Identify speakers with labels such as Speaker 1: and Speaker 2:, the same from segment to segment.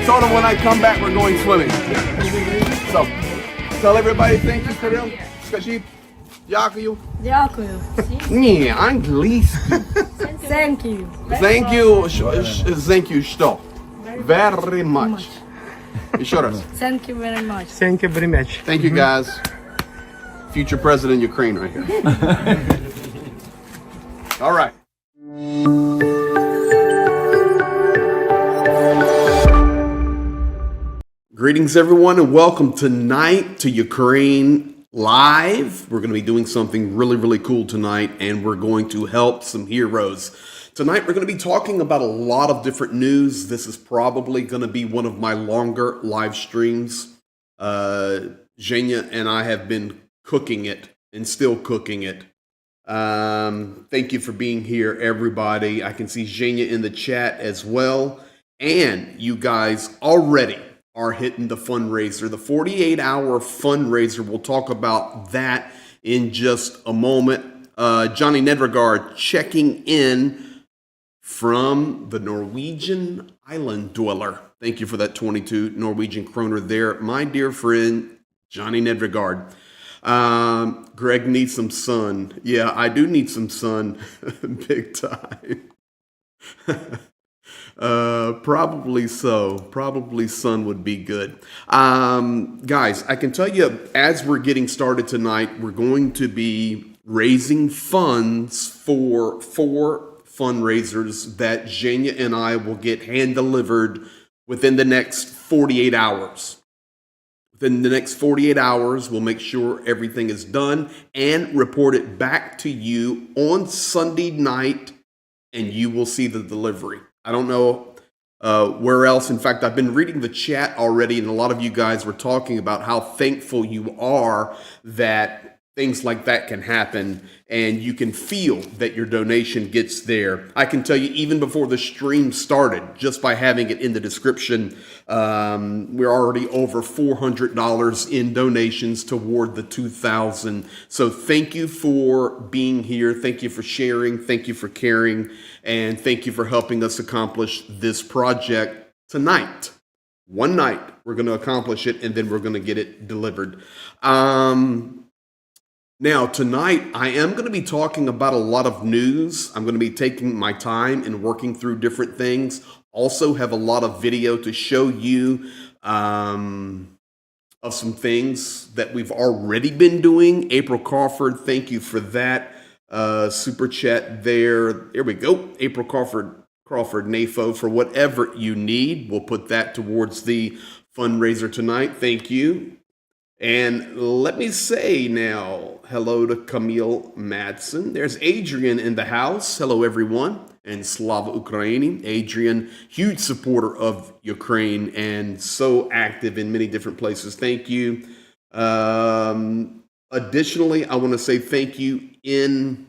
Speaker 1: told him when I come back, we're going swimming. So, tell everybody thank you, Kirill. Скажи, дякую.
Speaker 2: Дякую.
Speaker 1: Не, английский.
Speaker 2: Thank you.
Speaker 1: Thank you, thank you, что? Very much. Еще раз.
Speaker 2: Thank you very much.
Speaker 3: Thank you very much.
Speaker 1: Thank you, guys. Future president of Ukraine right here. All right. Greetings, everyone, and welcome tonight to Ukraine Live. We're going to be doing something really, really cool tonight, and we're going to help some heroes. Tonight, we're going to be talking about a lot of different news. This is probably going to be one of my longer live streams. Zhenya and I have been cooking it and still cooking it. Thank you for being here, everybody. I can see Zhenya in the chat as well. And you guys already are hitting the fundraiser, the 48-hour fundraiser. We'll talk about that in just a moment. Johnny Nedregard checking in from the Norwegian island dweller. Thank you for that 22 Norwegian kroner there, my dear friend Johnny Nedregard. Greg needs some sun. Yeah, I do need some sun, big time. Probably so. Probably sun would be good. Guys, I can tell you, as we're getting started tonight, we're going to be raising funds for 4 fundraisers that Zhenya and I will get hand-delivered within the next 48 hours. Within the next 48 hours, we'll make sure everything is done and report it back to you on Sunday night, and you will see the delivery. I don't know where else. In fact, I've been reading the chat already, and a lot of you guys were talking about how thankful you are that things like that can happen, and you can feel that your donation gets there. I can tell you, even before the stream started, just by having it in the description, we're already over $400 in donations toward the 2,000. So thank you for being here. Thank you for sharing. Thank you for caring. And thank you for helping us accomplish this project tonight. One night, we're going to accomplish it, and then we're going to get it delivered. Now, tonight, I am going to be talking about a lot of news. I'm going to be taking my time and working through different things. Also have a lot of video to show you of some things that we've already been doing. April Crawford, thank you for that. Super chat there. There we go. April Crawford, NAFO, for whatever you need. We'll put that towards the fundraiser tonight. Thank you. And let me say now, hello to Camille Madsen. There's Adrian in the house. Hello, everyone. And Slava Ukraini. Adrian, huge supporter of Ukraine and so active in many different places. Thank you. Additionally, I want to say thank you in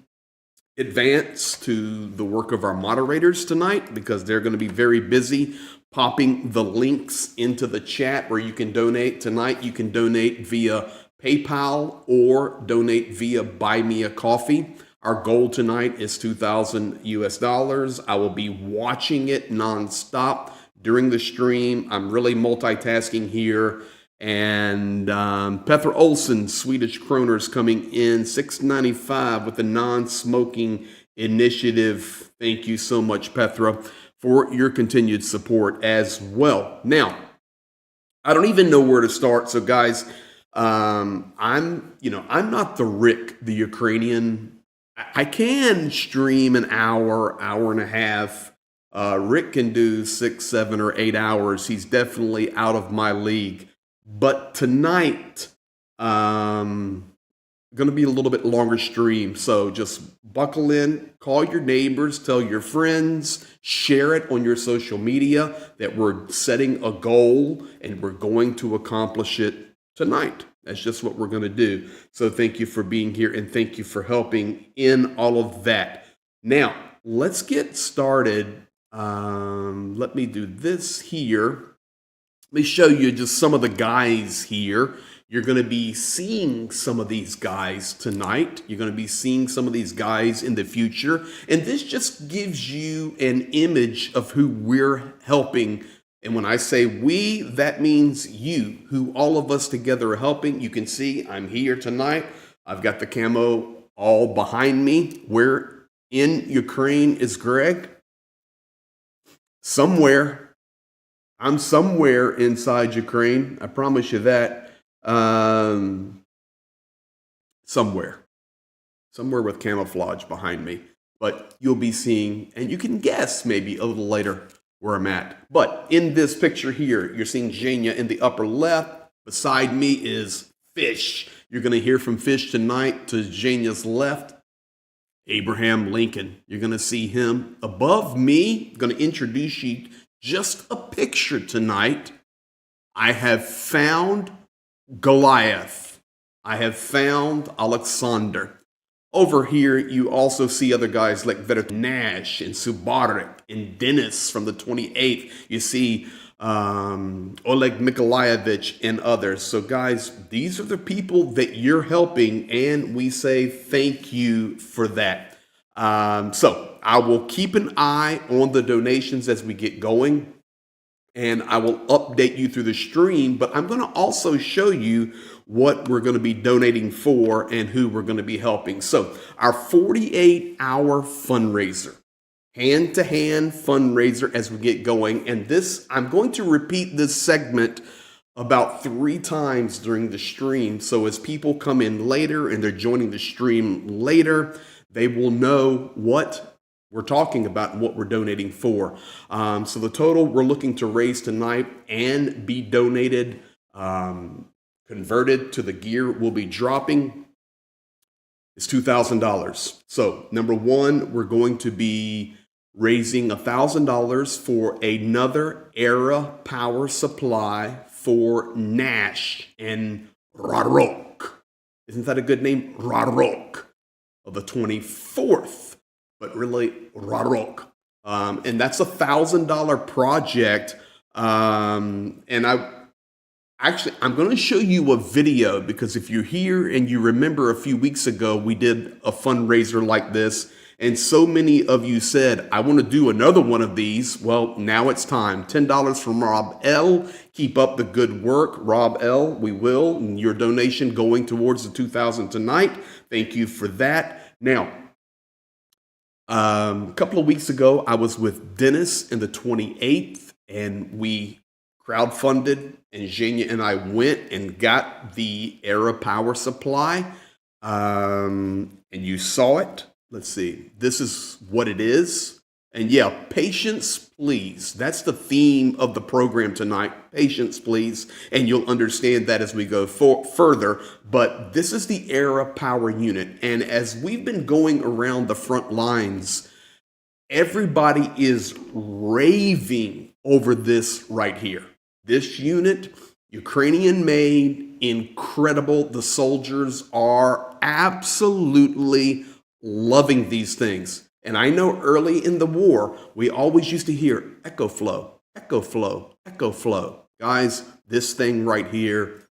Speaker 1: advance to the work of our moderators tonight, because they're going to be very busy popping the links into the chat where you can donate tonight. You can donate via PayPal or donate via Buy Me a Coffee. Our goal tonight is $2,000 US. I will be watching it nonstop during the stream. I'm really multitasking here. And Petra Olsen, Swedish kroners coming in, $6.95 with the non-smoking initiative. Thank you so much, Petra, for your continued support as well. Now, I don't even know where to start. So guys, I'm not the Rick, the Ukrainian. I can stream an hour, hour and a half. Rick can do 6, 7, or 8 hours. He's definitely out of my league. But tonight, going to be a little bit longer stream. So just buckle in, call your neighbors, tell your friends, share it on your social media that we're setting a goal and we're going to accomplish it tonight. That's just what we're going to do. So thank you for being here, and thank you for helping in all of that. Now, let's get started. Let me do this here. Let me show you just some of the guys here. You're going to be seeing some of these guys tonight. You're going to be seeing some of these guys in the future. And this just gives you an image of who we're helping And when I say we, that means you, who all of us together are helping. You can see I'm here tonight. I've got the camo all behind me. Where in Ukraine is Greg? Somewhere. I'm somewhere inside Ukraine. I promise you that. Somewhere with camouflage behind me. But you'll be seeing, and you can guess maybe a little later where I'm at. But in this picture here, you're seeing Xenia in the upper left. Beside me is Fish. You're going to hear from Fish tonight. To Xenia's left, Abraham Lincoln. You're going to see him. Above me, I'm going to introduce you just a picture tonight. I have found Goliath. I have found Alexander. Over here, you also see other guys like Nash and Subarik and Dennis from the 28th. You see Oleg Nikolaevich and others. So guys, these are the people that you're helping, and we say thank you for that. So I will keep an eye on the donations as we get going, and I will update you through the stream, but I'm going to also show you what we're going to be donating for and who we're going to be helping. So our 48-hour fundraiser, hand-to-hand fundraiser as we get going. And this, I'm going to repeat this segment about 3 times during the stream. So as people come in later and they're joining the stream later, they will know what we're talking about and what we're donating for. So the total we're looking to raise tonight and be donated, converted to the gear we'll be dropping, is $2,000. So number one, we're going to be raising $1,000 for another Era power supply for Nash and rhetoric. Isn't that a good name? Rhetoric of the 24th, but really rhetoric. And that's $1,000 project. I'm going to show you a video, because if you're here and you remember a few weeks ago, we did a fundraiser like this. And so many of you said, I want to do another one of these. Well, now it's time. $10 from Rob L. Keep up the good work, Rob L. We will. And your donation going towards the 2,000 tonight. Thank you for that. Now, a couple of weeks ago, I was with Dennis in the 28th, and we crowdfunded, and Xenia and I went and got the Era power supply. And you saw it. Let's see. This is what it is. And yeah, patience, please. That's the theme of the program tonight. Patience, please. And you'll understand that as we go further. But this is the Era power unit. And as we've been going around the front lines, everybody is raving over this right here. This unit, Ukrainian made, incredible. The soldiers are absolutely loving these things. And I know early in the war, we always used to hear echo flow, echo flow, echo flow. Guys, this thing right here,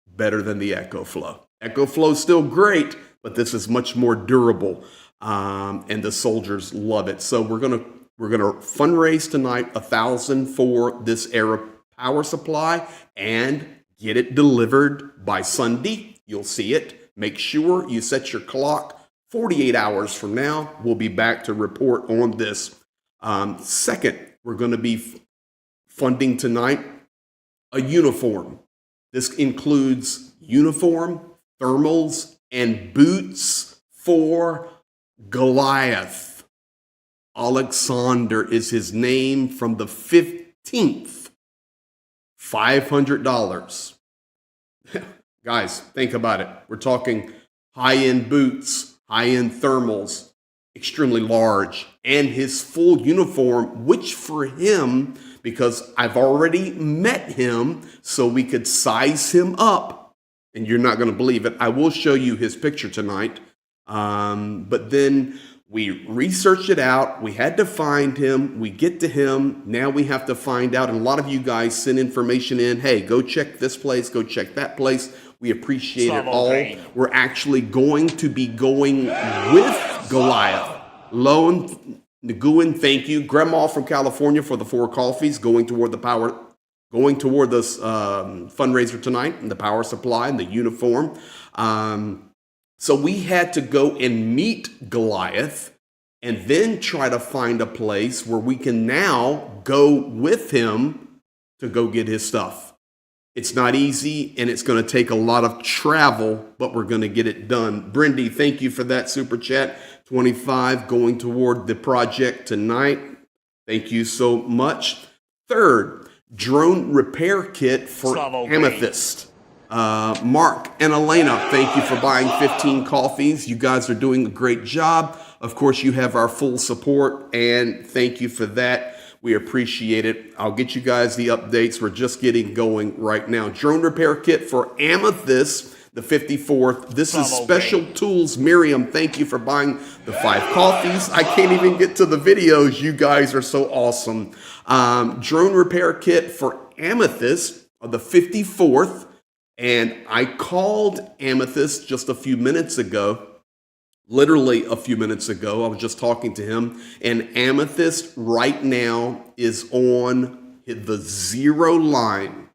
Speaker 1: better than the echo flow. Echo flow is still great, but this is much more durable. And the soldiers love it. So we're gonna fundraise tonight $1,000 for this Era power supply and get it delivered by Sunday. You'll see it. Make sure you set your clock. 48 hours from now, we'll be back to report on this. Second, we're going to be funding tonight a uniform. This includes uniform, thermals, and boots for Goliath. Alexander is his name, from the 15th. $500. Guys, think about it. We're talking high-end boots, high-end thermals, extremely large, and his full uniform, which for him, because I've already met him, so we could size him up, and you're not going to believe it. I will show you his picture tonight. But then we researched it out. We had to find him. We get to him. Now we have to find out. And a lot of you guys send information in. Hey, go check this place. Go check that place. We appreciate it all. We're actually going to be going with Goliath. Nguyen, thank you. Grandma from California for the 4 coffees going toward this fundraiser tonight, and the power supply and the uniform. So we had to go and meet Goliath and then try to find a place where we can now go with him to go get his stuff. It's not easy, and it's going to take a lot of travel, but we're going to get it done. Brindy, thank you for that super chat. 25 going toward the project tonight. Thank you so much. Third, drone repair kit for Amethyst. Mark and Elena, thank you for buying 15 coffees. You guys are doing a great job. Of course, you have our full support, and thank you for that. We appreciate it. I'll get you guys the updates. We're just getting going right now. Drone repair kit for Amethyst, the 54th. This is Special Tools. Miriam, thank you for buying the 5 coffees. I can't even get to the videos. You guys are so awesome. Drone repair kit for Amethyst, the 54th. And I called Amethyst just a few minutes ago. Literally a few minutes ago, I was just talking to him, and Amethyst right now is on the 0 line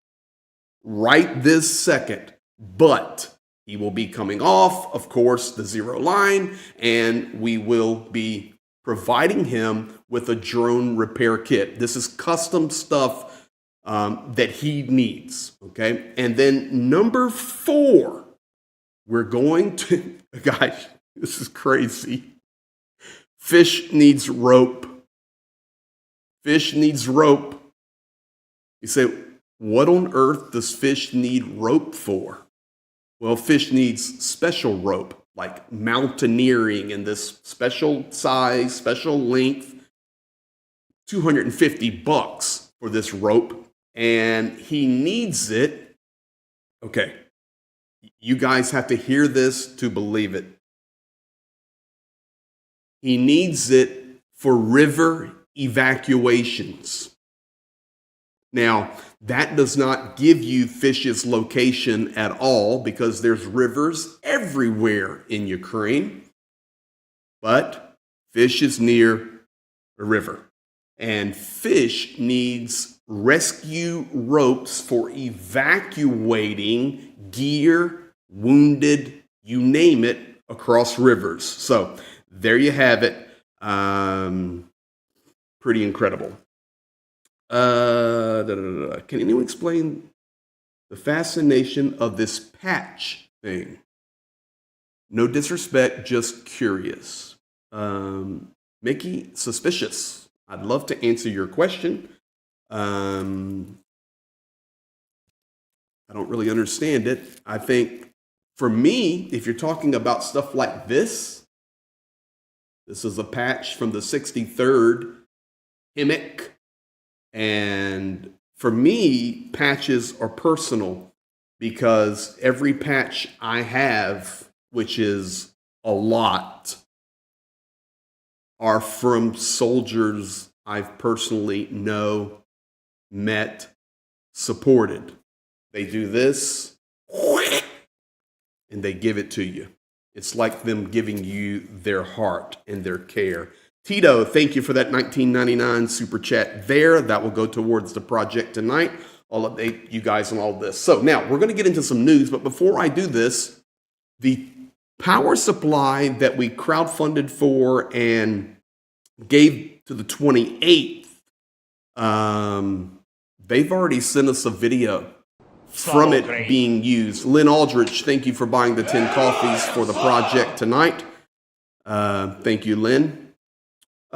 Speaker 1: right this second, but he will be coming off, of course, the 0 line, and we will be providing him with a drone repair kit. This is custom stuff that he needs, okay? And then number 4, we're going to, guys, this is crazy. Fish needs rope. Fish needs rope. You say, what on earth does fish need rope for? Well, fish needs special rope, like mountaineering in this special size, special length. $250 for this rope, and he needs it. Okay, you guys have to hear this to believe it. He needs it for river evacuations. Now, that does not give you fish's location at all because there's rivers everywhere in Ukraine, but fish is near a river. And fish needs rescue ropes for evacuating gear, wounded, you name it, across rivers. So there you have it. Pretty incredible. Can anyone explain the fascination of this patch thing? No disrespect, just curious. Mickey, suspicious. I'd love to answer your question. I don't really understand it. I think for me, if you're talking about stuff like this is a patch from the 63rd HIMIC. And for me, patches are personal because every patch I have, which is a lot, are from soldiers I've personally met, supported. They do this and they give it to you. It's like them giving you their heart and their care. Tito, thank you for that $19.99 super chat there. That will go towards the project tonight. I'll update you guys on all this. So now we're going to get into some news, but before I do this, the power supply that we crowdfunded for and gave to the 28th, they've already sent us a video from it being used. Lynn Aldrich, thank you for buying the 10 coffees for the project tonight. Thank you, Lynn.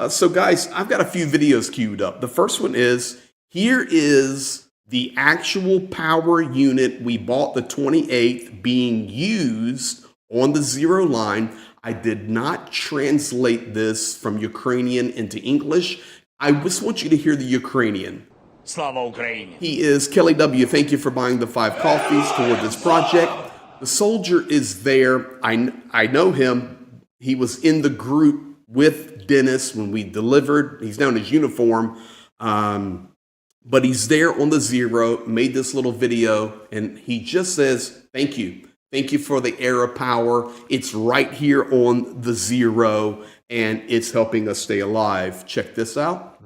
Speaker 1: So guys, I've got a few videos queued up. The first one is, here is the actual power unit we bought the 28th being used on the 0 line. I did not translate this from Ukrainian into English. I just want you to hear the Ukrainian.
Speaker 3: Slava Ukraini.
Speaker 1: He is Kelly W. Thank you for buying the 5 coffees toward this project. The soldier is there. I know him. He was in the group with Dennis when we delivered. He's down his uniform, but he's there on the 0, made this little video, and he just says, thank you. Thank you for the air of power. It's right here on the zero, and it's helping us stay alive. Check this out.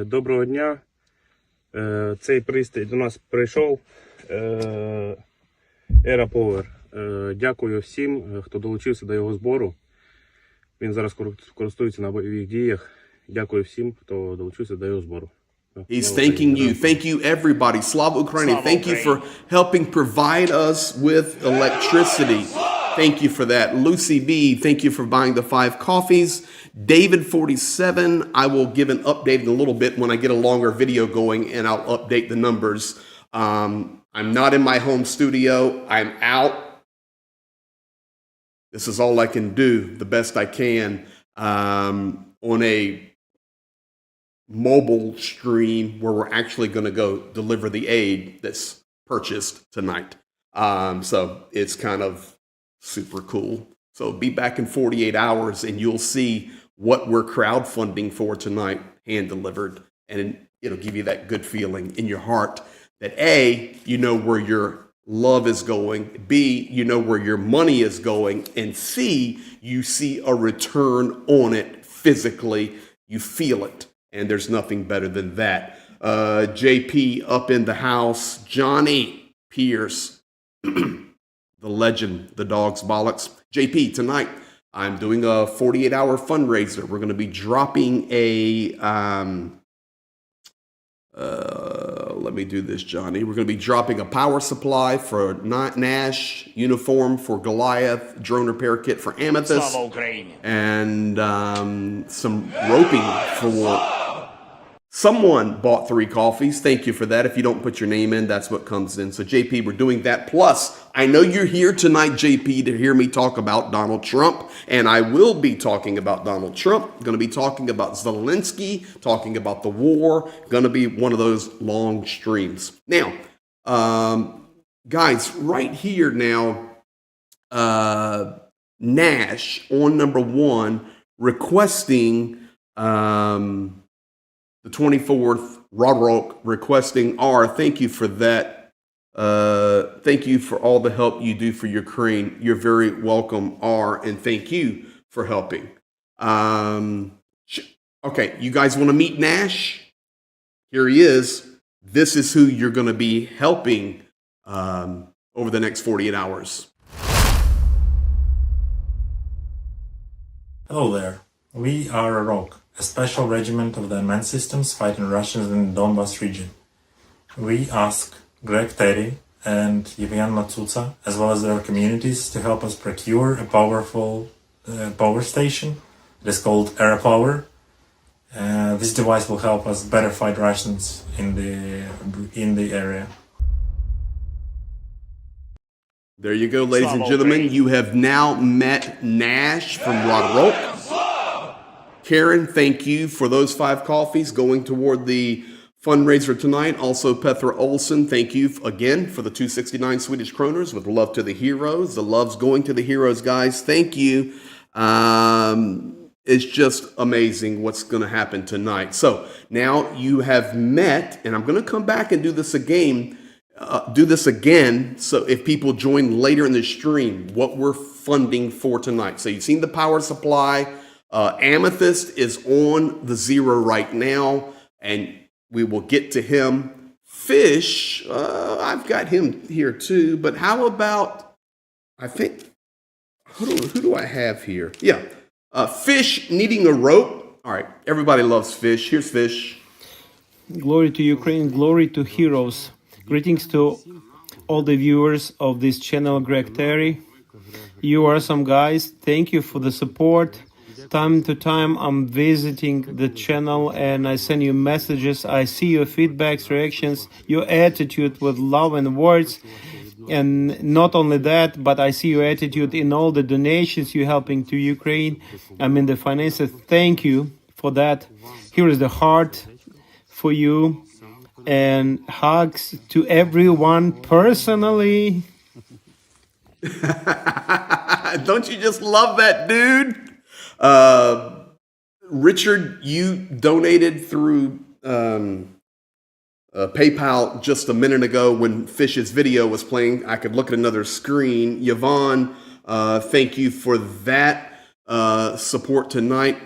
Speaker 3: Доброго дня. Цей пристрій до нас прийшов. Era Power. Дякую всім, хто долучився до його збору. Він зараз користується на бойових діях. Дякую всім, хто долучився до його збору.
Speaker 1: He's thanking you. Thank you, everybody. Slava Ukraini. Thank you for helping provide us with electricity. Thank you for that. Lucy B, thank you for buying the 5 coffees. David 47, I will give an update in a little bit when I get a longer video going, and I'll update the numbers. I'm not in my home studio. I'm out. This is all I can do, the best I can, on a mobile stream where we're actually going to go deliver the aid that's purchased tonight. So it's kind of super cool. So be back in 48 hours and you'll see what we're crowdfunding for tonight, hand delivered. And it'll give you that good feeling in your heart that A, you know where your love is going, B, you know where your money is going, and C, you see a return on it physically. You feel it. And there's nothing better than that. JP up in the house. Johnny Pierce, the legend, the dog's bollocks. JP, tonight I'm doing a 48-hour fundraiser. We're going to be dropping a, let me do this, Johnny. We're going to be dropping a power supply for Nash, uniform for Goliath, drone repair kit for Amethyst, and some roping for... Someone bought 3 coffees. Thank you for that. If you don't put your name in, that's what comes in. So, JP, we're doing that. Plus, I know you're here tonight, JP, to hear me talk about Donald Trump. And I will be talking about Donald Trump. Going to be talking about Zelensky, talking about the war. Going to be one of those long streams. Now, guys, right here now, Nash on number 1 requesting... the 24th, Rodrock requesting R. Thank you for that. Thank you for all the help you do for Ukraine. You're very welcome, R, and thank you for helping. Okay, you guys want to meet Nash? Here he is. This is who you're going to be helping over the next 48 hours.
Speaker 4: Hello there. We are Rock, a special regiment of the unmanned systems fighting Russians in the Donbas region. We ask Greg Terry and Yevgen Matsuta, as well as their communities, to help us procure a powerful power station that is called Era Power. This device will help us better fight Russians in the area.
Speaker 1: There you go, ladies and gentlemen. You have now met Nash from Rodrock. Karen, thank you for those 5 coffees going toward the fundraiser tonight. Also, Petra Olsen, thank you again for the 269 Swedish kroners with love to the heroes. The love's going to the heroes, guys. Thank you. It's just amazing what's going to happen tonight. So now you have met, and I'm going to come back and do this again. So if people join later in the stream, what we're funding for tonight. So you've seen the power supply. Amethyst is on the zero right now, and we will get to him. Fish, I've got him here too, but how about, I think, who do I have here? Yeah, Fish needing a rope. All right, everybody loves Fish. Here's Fish.
Speaker 5: Glory to Ukraine, glory to heroes. Greetings to all the viewers of this channel, Greg Terry. You are some guys. Thank you for the support. Time to time, I'm visiting the channel and I send you messages. I see your feedbacks, reactions, your attitude with love and words. And not only that, but I see your attitude in all the donations you're helping to Ukraine. I mean, the finances. Thank you for that. Here is the heart for you. And hugs to everyone personally.
Speaker 1: Don't you just love that, dude? Richard, you donated through PayPal just a minute ago when Fish's video was playing. I could look at another screen. Yvonne, thank you for that support tonight.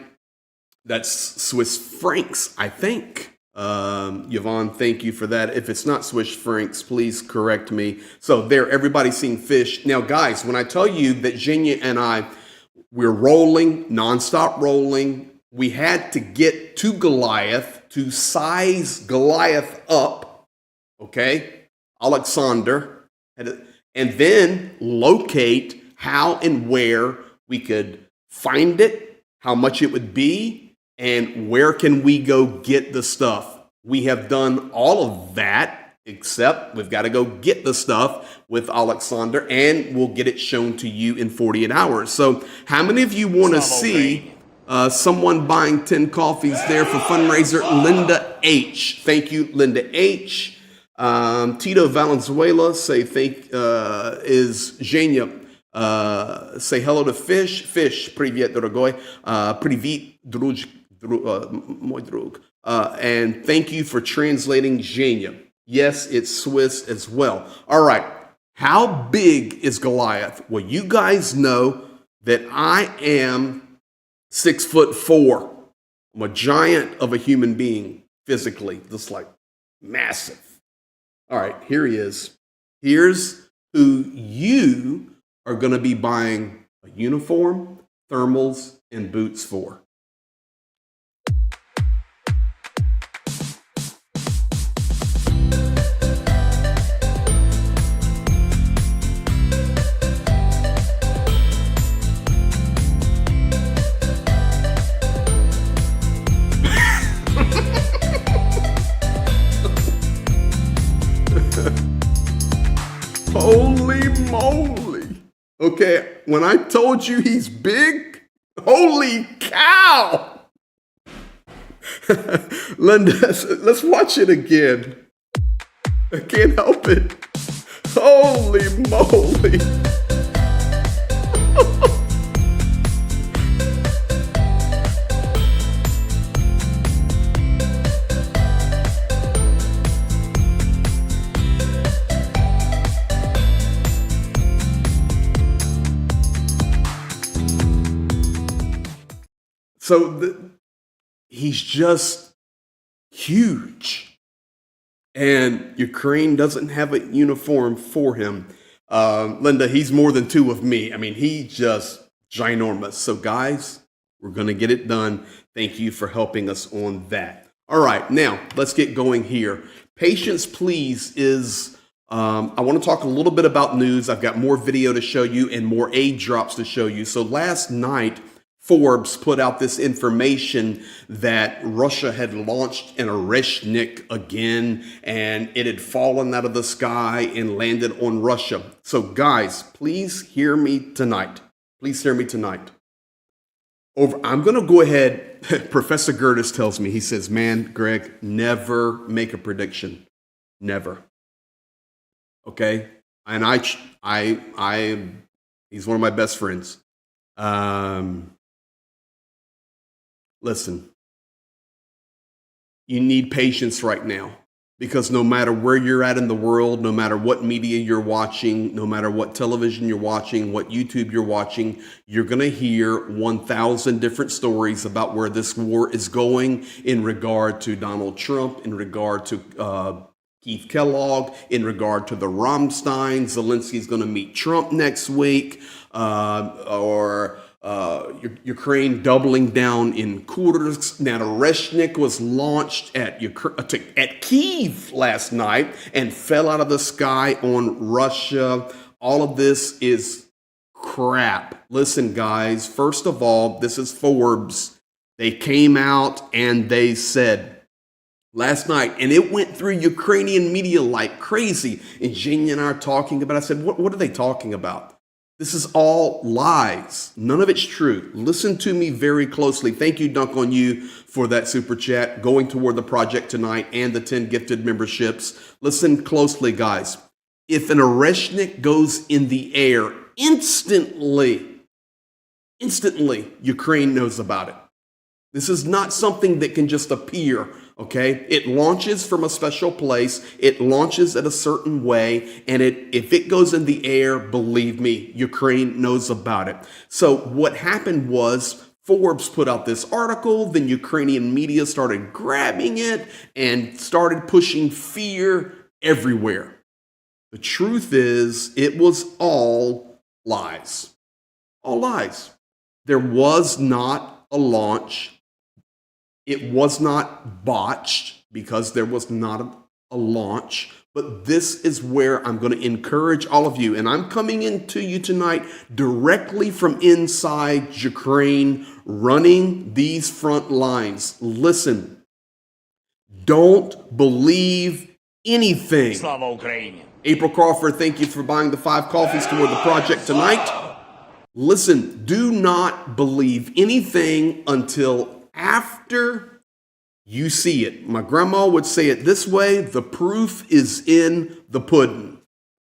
Speaker 1: That's Swiss francs, I think. Yvonne, thank you for that. If it's not Swiss francs, please correct me. So there, everybody's seeing Fish. Now, guys, when I tell you that Xenia and I, we're rolling, nonstop rolling, we had to get to Goliath to size Goliath up, okay? Alexander, and then locate how and where we could find it, how much it would be, and where can we go get the stuff. We have done all of that, except we've got to go get the stuff with Alexander, and we'll get it shown to you in 48 hours. So how many of you want to see someone buying 10 coffees there for fundraiser? Linda H. Thank you, Linda H. Tito Valenzuela say is Zhenya. Say hello to Fish. Fish, привет, дорогой. Привет, мой друг. And thank you for translating Zhenya. Yes, it's Swiss as well. All right. How big is Goliath? Well, you guys know that I am 6'4". I'm a giant of a human being physically, just like massive. All right, here he is. Here's who you are going to be buying a uniform, thermals, and boots for. Holy moly. Okay, when I told you he's big, holy cow. Linda, let's watch it again. I can't help it. Holy moly. So he's just huge. And Ukraine doesn't have a uniform for him. Linda, he's more than two of me. I mean, he's just ginormous. So guys, we're going to get it done. Thank you for helping us on that. All right, now let's get going here. Patience, please, is I want to talk a little bit about news. I've got more video to show you and more aid drops to show you. So last night, Forbes put out this information that Russia had launched an Oreshnik again, and it had fallen out of the sky and landed on Russia. So guys, please hear me tonight. Please hear me tonight. I'm going to go ahead. Professor Gertis tells me, he says, man, Greg, never make a prediction. Never. Okay? And he's one of my best friends. Listen, you need patience right now, because no matter where you're at in the world, no matter what media you're watching, no matter what television you're watching, what YouTube you're watching, you're going to hear 1,000 different stories about where this war is going in regard to Donald Trump, in regard to Keith Kellogg, in regard to the Rammstein. Zelensky's going to meet Trump next week, Ukraine doubling down in Kursk. Now, Oreshnik was launched at Kyiv last night and fell out of the sky on Russia. All of this is crap. Listen, guys, first of all, this is Forbes. They came out and they said last night, and it went through Ukrainian media like crazy. And Zhenya and I are talking about it. I said, what are they talking about? This is all lies. None of it's true. Listen to me very closely. Thank you, Dunk on You, for that super chat going toward the project tonight and the 10 gifted memberships. Listen closely, guys. If an Oreshnik goes in the air, instantly, Ukraine knows about it. This is not something that can just appear. Okay, it launches from a special place. It launches at a certain way, and if it goes in the air, believe me, Ukraine knows about it. So what happened was Forbes put out this article, then Ukrainian media started grabbing it and started pushing fear everywhere. The truth is, it was all lies. All lies. There was not a launch. It was not botched because there was not a launch. But this is where I'm going to encourage all of you. And I'm coming into you tonight directly from inside Ukraine, running these front lines. Listen, don't believe anything.
Speaker 6: Слава Україні!
Speaker 1: April Crawford, thank you for buying the 5 coffees toward the project tonight. Listen, do not believe anything until after you see it. My grandma would say it this way: the proof is in the pudding.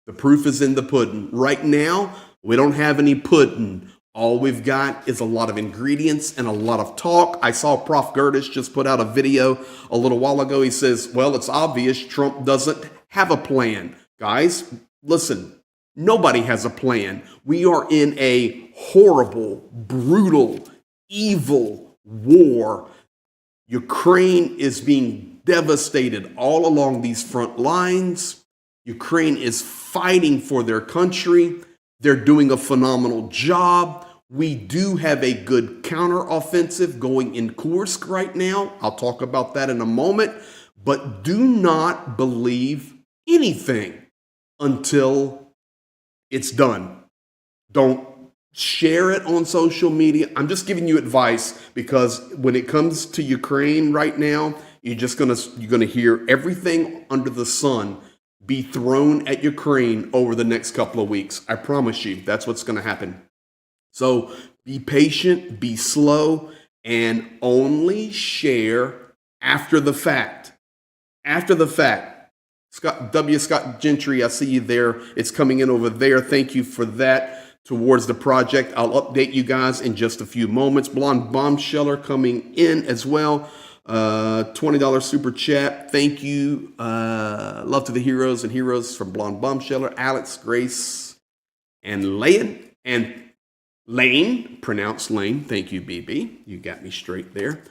Speaker 1: The proof is in the pudding. Right now, we don't have any pudding. All we've got is a lot of ingredients and a lot of talk. I saw Prof. Gertis just put out a video a little while ago. He says, well, it's obvious Trump doesn't have a plan. Guys, listen, nobody has a plan. We are in a horrible, brutal, evil war. Ukraine is being devastated all along these front lines. Ukraine is fighting for their country. They're doing a phenomenal job. We do have a good counteroffensive going in Kursk right now. I'll talk about that in a moment. But do not believe anything until it's done. Don't share it on social media. I'm just giving you advice because when it comes to Ukraine right now, you're gonna hear everything under the sun be thrown at Ukraine over the next couple of weeks. I promise you, that's what's gonna happen. So be patient, be slow, and only share after the fact. After the fact. Scott Gentry, I see you there. It's coming in over there. Thank you for that. Towards the project. I'll update you guys in just a few moments. Blonde Bombsheller coming in as well. $20 super chat. Thank you. Love to the heroes and heroes from Blonde Bombsheller. Alex, Grace, and Lane. And Lane, pronounced Lane. Thank you, BB. You got me straight there.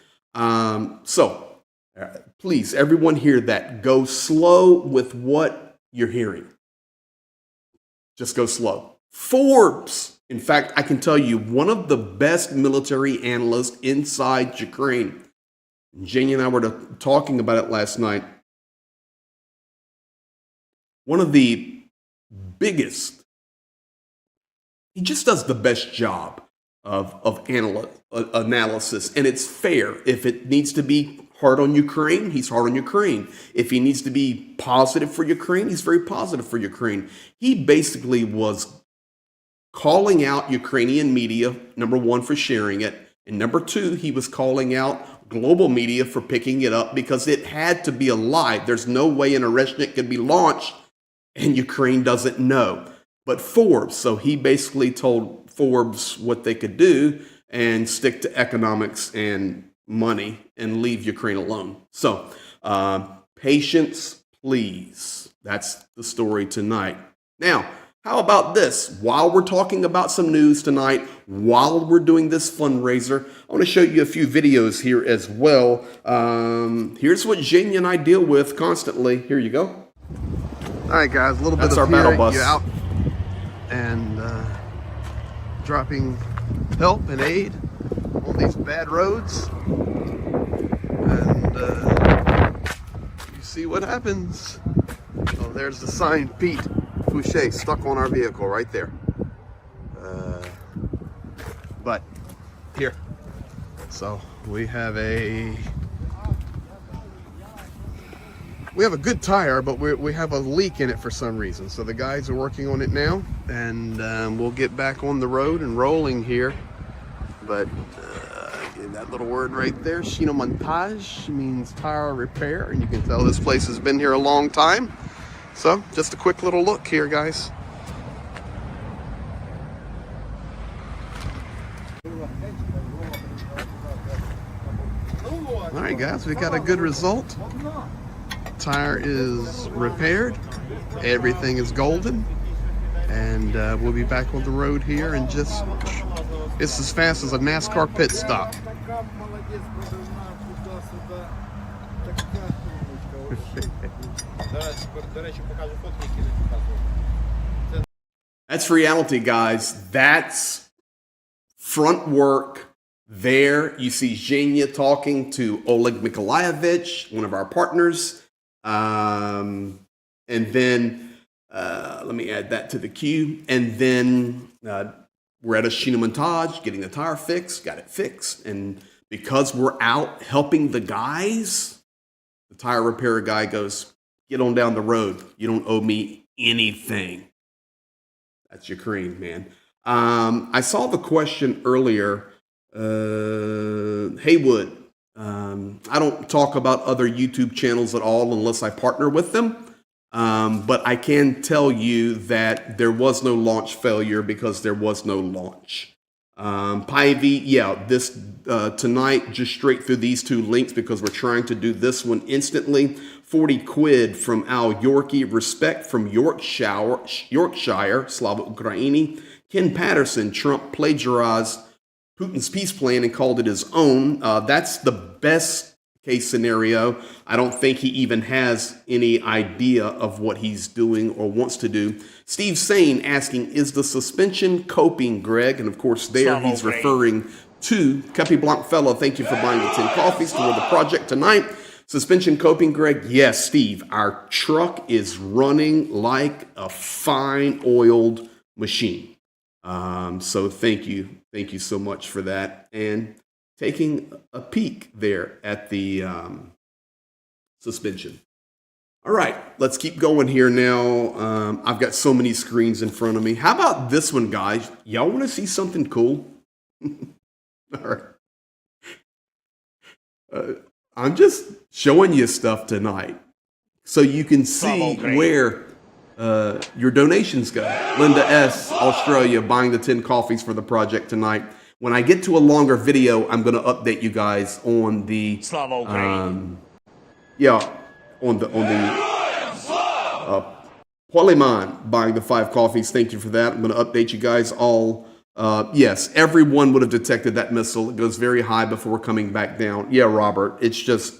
Speaker 1: Please, everyone hear that. Go slow with what you're hearing. Just go slow. Forbes, in fact, I can tell you, one of the best military analysts inside Ukraine. Janie and I were talking about it last night. One of the biggest, he just does the best job of analysis, and it's fair. If it needs to be hard on Ukraine, he's hard on Ukraine. If he needs to be positive for Ukraine, he's very positive for Ukraine. He basically was calling out Ukrainian media, number one, for sharing it. And number two, he was calling out global media for picking it up because it had to be a lie. There's no way an Oreshnik could be launched and Ukraine doesn't know. But Forbes, so he basically told Forbes what they could do and stick to economics and money and leave Ukraine alone. So patience, please. That's the story tonight. Now, how about this? While we're talking about some news tonight, while we're doing this fundraiser, I want to show you a few videos here as well. Here's what Jane and I deal with constantly. Here you go.
Speaker 7: All right, guys, a little bit
Speaker 1: That's
Speaker 7: of
Speaker 1: our battle bus.
Speaker 7: you out and dropping help and aid on these bad roads. And you see what happens. Oh, there's the sign, Pete Boucher, stuck on our vehicle right there. But here, so we have a good tire, but we have a leak in it for some reason. So the guys are working on it now, and we'll get back on the road and rolling here. But that little word right there, Shinomontage, means tire repair, and you can tell this place has been here a long time. So just a quick little look here, guys. All right, right, guys, we got a good result. Tire is repaired. Everything is golden. And we'll be back on the road here in just, it's as fast as a NASCAR pit stop.
Speaker 1: That's reality, guys. That's front work. There you see Zhenya talking to Oleg Mikolaevich, one of our partners. And then let me add that to the queue. And then we're at a Shinomontage getting the tire fixed, got it fixed. And because we're out helping the guys, the tire repair guy goes, get on down the road. You don't owe me anything. That's Ukraine, man. I saw the question earlier. Haywood, I don't talk about other YouTube channels at all unless I partner with them. But I can tell you that there was no launch failure because there was no launch. Pivy, yeah, this tonight, just straight through these two links because we're trying to do this one instantly. 40 quid from Al Yorkie, respect from Yorkshire, Slava Ukraini. Ken Patterson, Trump plagiarized Putin's peace plan and called it his own. That's the best case scenario. I don't think he even has any idea of what he's doing or wants to do. Steve Sane asking, is the suspension coping, Greg? And of course there he's referring to Capi Blanc Fellow. Thank you for buying the 10 coffees toward the project tonight. Suspension coping, Greg? Yes, Steve. Our truck is running like a fine oiled machine. So thank you. Thank you so much for that. And taking a peek there at the suspension. All right, let's keep going here now. I've got so many screens in front of me. How about this one, guys? Y'all want to see something cool? All right. I'm just showing you stuff tonight so you can see where your donations go. Linda S., Australia, buying the 10 coffees for the project tonight. When I get to a longer video, I'm going to update you guys on the Polyman buying the 5 coffees. Thank you for that. I'm going to update you guys all. Yes, everyone would have detected that missile. It goes very high before coming back down. Yeah, Robert, it's just,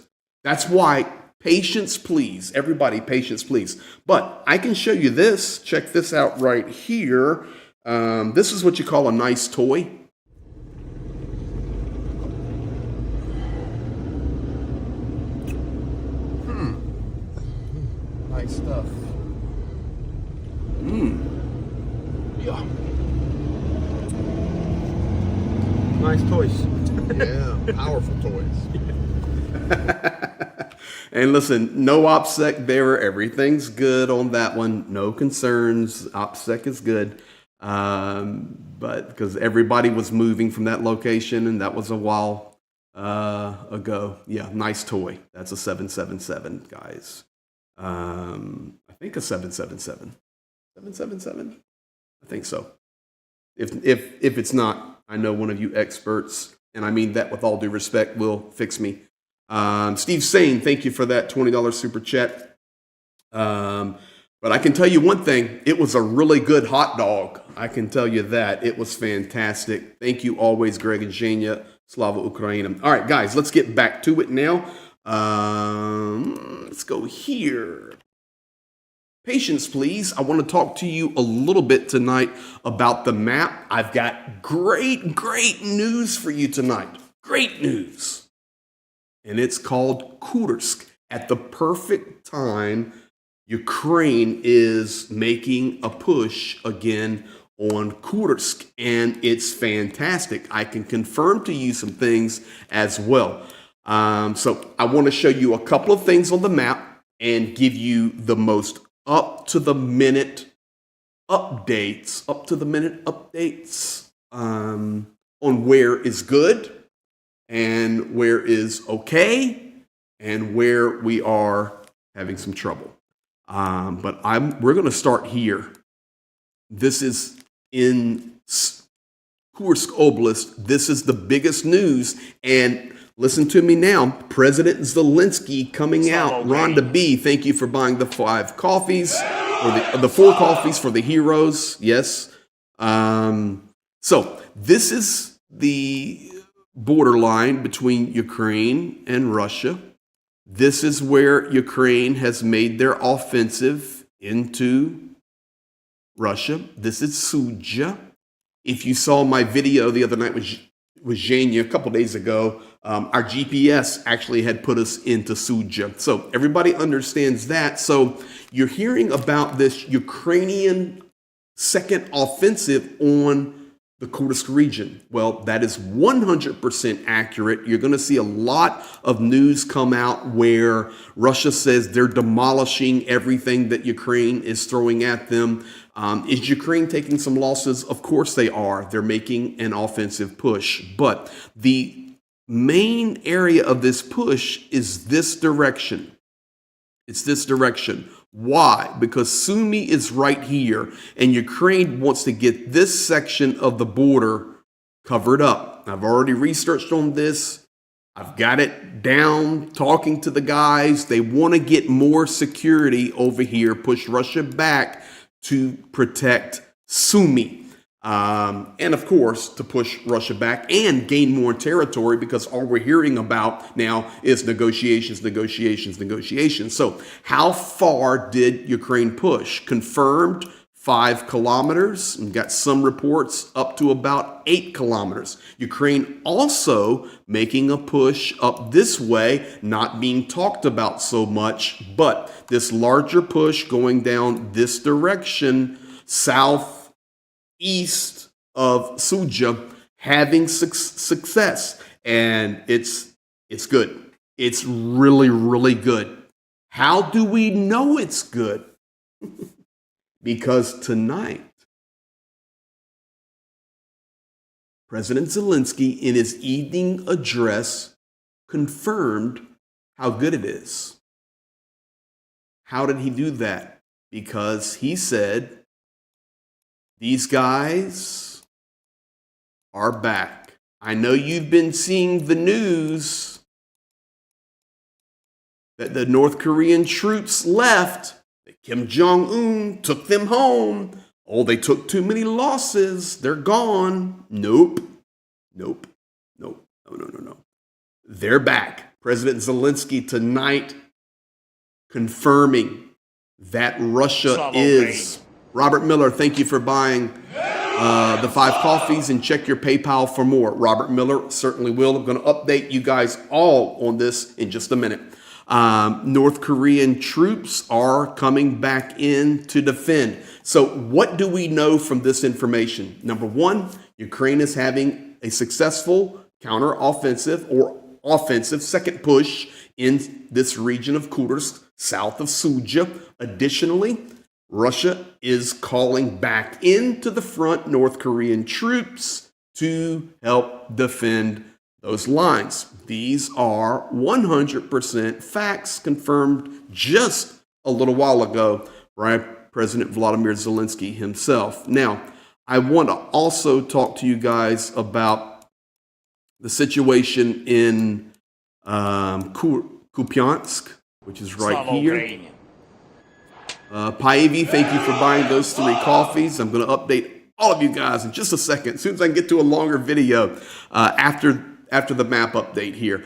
Speaker 1: that's why, patience, please. Everybody, patience, please. But I can show you this. Check this out right here. This is what you call a nice toy. Nice stuff. Yeah. Nice toys.
Speaker 7: Yeah, powerful toys.
Speaker 1: And listen, no OPSEC there. Everything's good on that one. No concerns. OPSEC is good. But because everybody was moving from that location, and that was a while ago. Yeah, nice toy. That's a 777, guys. I think a 777. 777? I think so. If it's not, I know one of you experts, and I mean that with all due respect, will fix me. Steve Sane, thank you for that $20 super chat. But I can tell you one thing, it was a really good hot dog. I can tell you that. It was fantastic. Thank you always, Greg and Zhenya, Slava Ukraina. All right, guys, let's get back to it now. Let's go here. Patience, please. I want to talk to you a little bit tonight about the map. I've got great news for you tonight. Great news. And it's called Kursk. At the perfect time, Ukraine is making a push again on Kursk, and it's fantastic. I can confirm to you some things as well. So I want to show you a couple of things on the map and give you the most up-to-the-minute updates on where is good and where is okay and where we are having some trouble. But we're going to start here. This is in Kursk Oblast. This is the biggest news. And Listen to me now. President Zelensky coming out. Rhonda B, thank you for buying the 5 coffees, or the 4 coffees for the heroes. Yes. So this is the borderline between Ukraine and Russia. This is where Ukraine has made their offensive into Russia. This is Suja. If you saw my video the other night with Zhenya a couple days ago, our GPS actually had put us into Suja. So everybody understands that. So you're hearing about this Ukrainian second offensive on the Kursk region. Well, that is 100% accurate. You're going to see a lot of news come out where Russia says they're demolishing everything that Ukraine is throwing at them. Is Ukraine taking some losses? Of course they are. They're making an offensive push. But the main area of this push is this direction. It's this direction. Why? Because Sumy is right here, and Ukraine wants to get this section of the border covered up. I've already researched on this. I've got it down, talking to the guys. They want to get more security over here, push Russia back to protect Sumy. And of course, to push Russia back and gain more territory, because all we're hearing about now is negotiations. So how far did Ukraine push? Confirmed 5 kilometers, and got some reports up to about 8 kilometers. Ukraine also making a push up this way, not being talked about so much, but this larger push going down this direction, southeast of Suja, having success. And it's good. It's really, really good. How do we know it's good? Because tonight, President Zelensky, in his evening address, confirmed how good it is. How did he do that? Because he said, these guys are back. I know you've been seeing the news that the North Korean troops left. Kim Jong-un took them home. Oh, they took too many losses. They're gone. Nope. No. They're back. President Zelensky tonight confirming that Russia is. Robert Miller, thank you for buying the 5 coffees, and check your PayPal for more. Robert Miller certainly will. I'm going to update you guys all on this in just a minute. North Korean troops are coming back in to defend. So what do we know from this information? Number one, Ukraine is having a successful counter-offensive or offensive second push in this region of Kursk, south of Suja. Additionally, Russia is calling back into the front North Korean troops to help defend those lines. These are 100% facts confirmed just a little while ago by President Vladimir Zelensky himself. Now, I want to also talk to you guys about the situation in Kupiansk, which is right here. Paivi, thank you for buying those 3 coffees. I'm going to update all of you guys in just a second, as soon as I can get to a longer video after the map update here.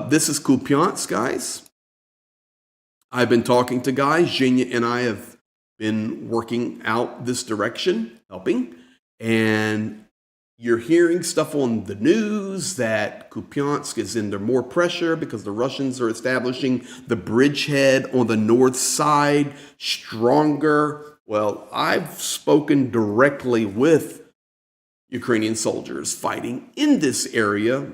Speaker 1: This is Kupiansk, guys. I've been talking to guys. Zhenya and I have been working out this direction, helping. And you're hearing stuff on the news that Kupiansk is under more pressure because the Russians are establishing the bridgehead on the north side stronger. Well, I've spoken directly with Ukrainian soldiers fighting in this area,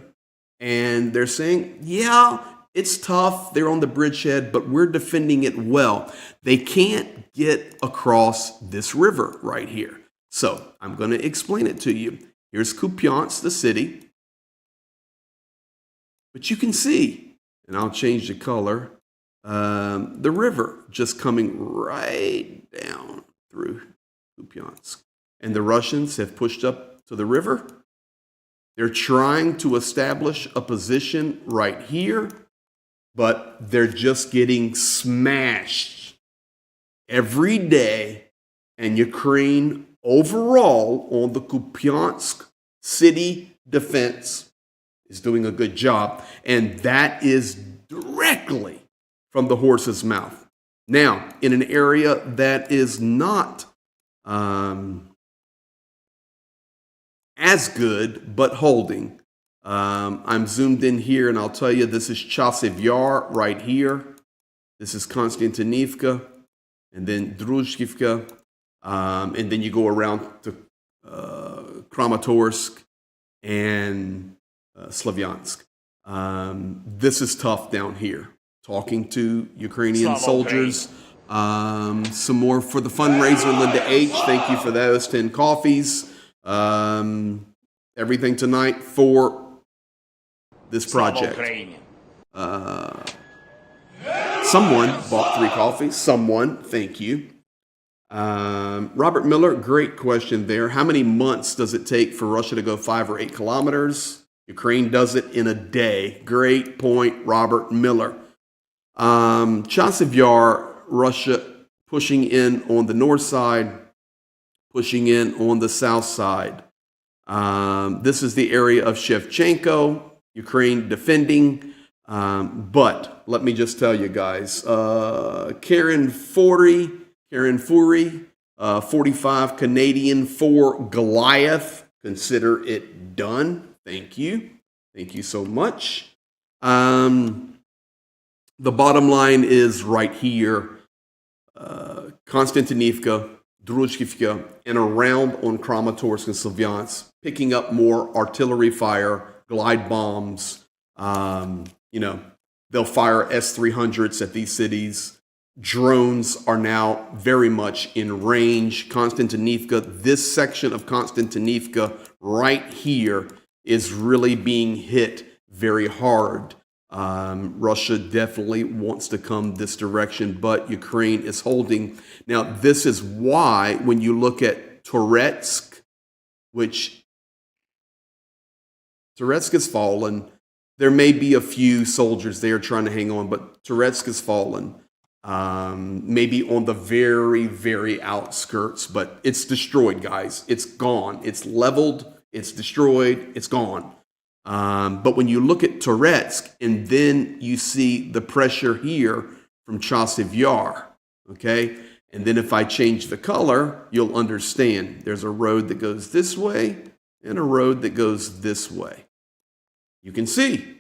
Speaker 1: and they're saying, yeah, it's tough. They're on the bridgehead, but we're defending it well. They can't get across this river right here. So I'm going to explain it to you. Here's Kupiansk, the city. But you can see, and I'll change the color, the river just coming right down through Kupiansk. And the Russians have pushed up to the river, They're trying to establish a position right here, but they're just getting smashed every day. And Ukraine overall on the Kupiansk city defense is doing a good job. And that is directly from the horse's mouth. Now, in an area that is not as good, but holding, I'm zoomed in here, and I'll tell you, this is Chasiv Yar right here. This is Konstantinivka, and then Druzhkivka, and then you go around to Kramatorsk and Slavyansk. This is tough down here. Talking to Ukrainian soldiers. Some more for the fundraiser, Linda H. Thank you for those 10 coffees. Everything tonight for this project. Someone bought 3 coffees. Someone, thank you. Robert Miller, great question there. How many months does it take for Russia to go 5 or 8 kilometers? Ukraine does it in a day. Great point, Robert Miller. Chasiv Yar, Russia pushing in on the north side, pushing in on the south side. This is the area of Shevchenko, Ukraine defending. But let me just tell you guys, Karen Fury, 45 Canadian for Goliath. Consider it done. Thank you. Thank you so much. The bottom line is right here. Konstantinivka, Druzhkivka, and around on Kramatorsk and Slavyansk, picking up more artillery fire, glide bombs. They'll fire S-300s at these cities. Drones are now very much in range. Konstantinivka, this section of Konstantinivka right here is really being hit very hard. Russia definitely wants to come this direction, but Ukraine is holding. Now, this is why when you look at Toretsk, which Toretsk has fallen, there may be a few soldiers there trying to hang on, but Toretsk has fallen. Maybe on the very, very outskirts, but it's destroyed, guys. It's gone. It's leveled. It's destroyed. It's gone. But when you look at Toretsk and then you see the pressure here from Chasiv Yar, okay? And then if I change the color, you'll understand. There's a road that goes this way and a road that goes this way. You can see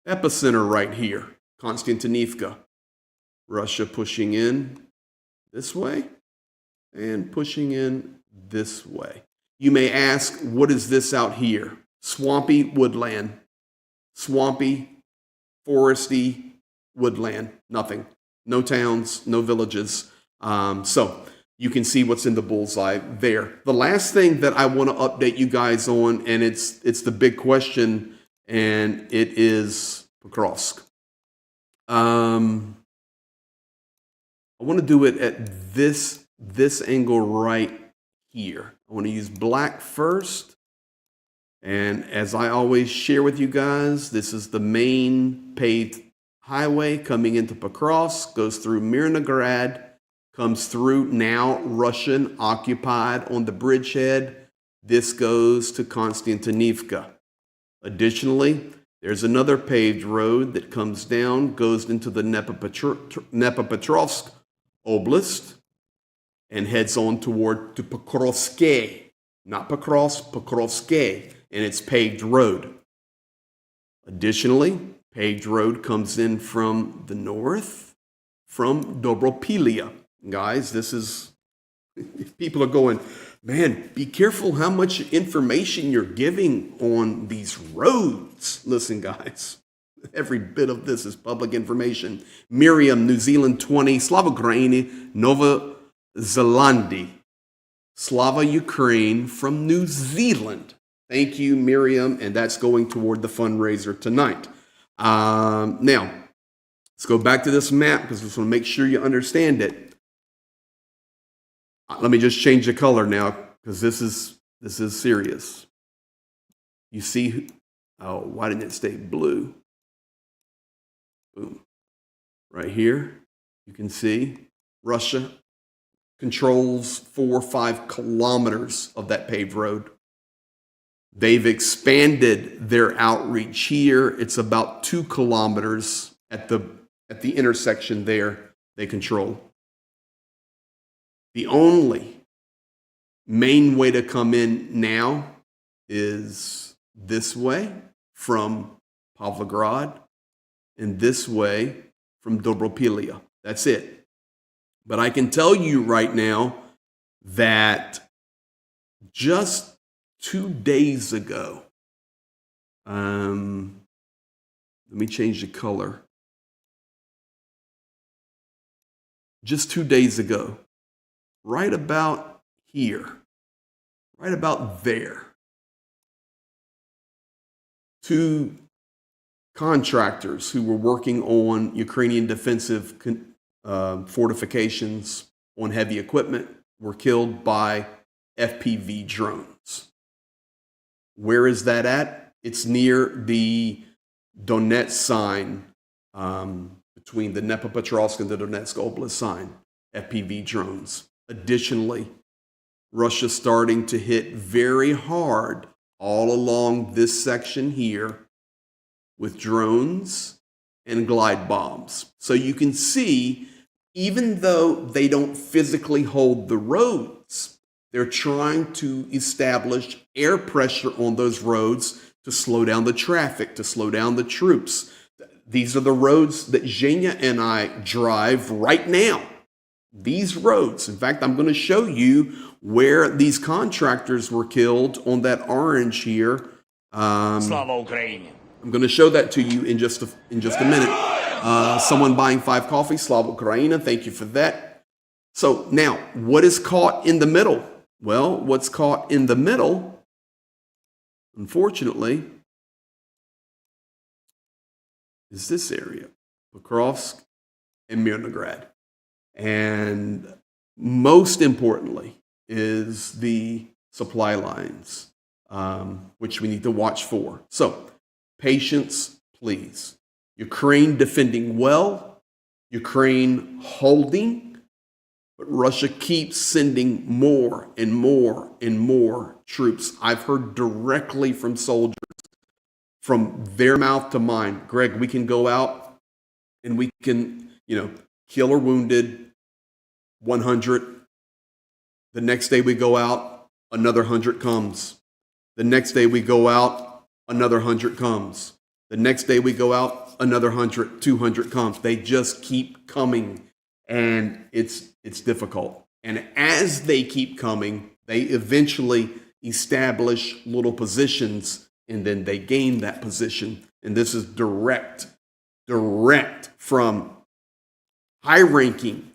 Speaker 1: epicenter right here, Konstantinivka. Russia pushing in this way and pushing in this way. You may ask, what is this out here? Swampy woodland, swampy, foresty woodland, nothing. No towns, no villages. So you can see what's in the bullseye there. The last thing that I want to update you guys on, and it's the big question, and it is Pokrovsk. I want to do it at this angle right here. I want to use black first. And as I always share with you guys, this is the main paved highway coming into Pokrovsk, goes through Mirnograd, comes through now Russian occupied on the bridgehead. This goes to Konstantinivka. Additionally, there's another paved road that comes down, goes into the Dnepropetrovsk Oblast, and heads on toward to Pokrovske. Not Pokrovsk, Pokrovske, and it's paved road. Additionally, paved road comes in from the north, from Dobropilia. Guys, this is, people are going, man, be careful how much information you're giving on these roads. Listen, guys, every bit of this is public information. Miriam, New Zealand 20, Slava Ukraini, Nova Zelandi. Slava Ukraine from New Zealand. Thank you, Miriam, and that's going toward the fundraiser tonight. Now, let's go back to this map because we just want to make sure you understand it. Let me just change the color now because this is serious. You see, oh, why didn't it stay blue? Boom. Right here, you can see Russia controls 4 or 5 kilometers of that paved road. They've expanded their outreach here. It's about 2 kilometers at the intersection there they control. The only main way to come in now is this way from Pavlograd and this way from Dobropilia. That's it. But I can tell you right now that just 2 days ago, let me change the color. Just 2 days ago, right about here, right about there, 2 contractors who were working on Ukrainian defensive fortifications on heavy equipment were killed by FPV drones. Where is that at? It's near the Donetsk sign, between the Dnepropetrovsk and the Donetsk Oblast sign, FPV drones. Additionally, Russia's starting to hit very hard all along this section here with drones and glide bombs. So you can see, even though they don't physically hold the roads, they're trying to establish air pressure on those roads to slow down the traffic, to slow down the troops. These are the roads that Zhenya and I drive right now. These roads. In fact, I'm going to show you where these contractors were killed on that orange here.
Speaker 6: Slava Ukraini.
Speaker 1: I'm going to show that to you in just a minute. Someone buying 5 coffee, Slava Ukraina. Thank you for that. So now, what is caught in the middle? Well, what's caught in the middle, unfortunately, is this area, Pokrovsk and Mirnograd. And most importantly is the supply lines, which we need to watch for. So, patience, please. Ukraine defending well, Ukraine holding, but Russia keeps sending more and more and more troops. I've heard directly from soldiers, from their mouth to mine, Greg, we can go out and we can, kill or wounded 100. The next day we go out, another 100 comes. The next day we go out, another 100 comes. The next day we go out, another 100, 200 comes. They just keep coming, and it's difficult. And as they keep coming, they eventually establish little positions, and then they gain that position. And this is direct from high-ranking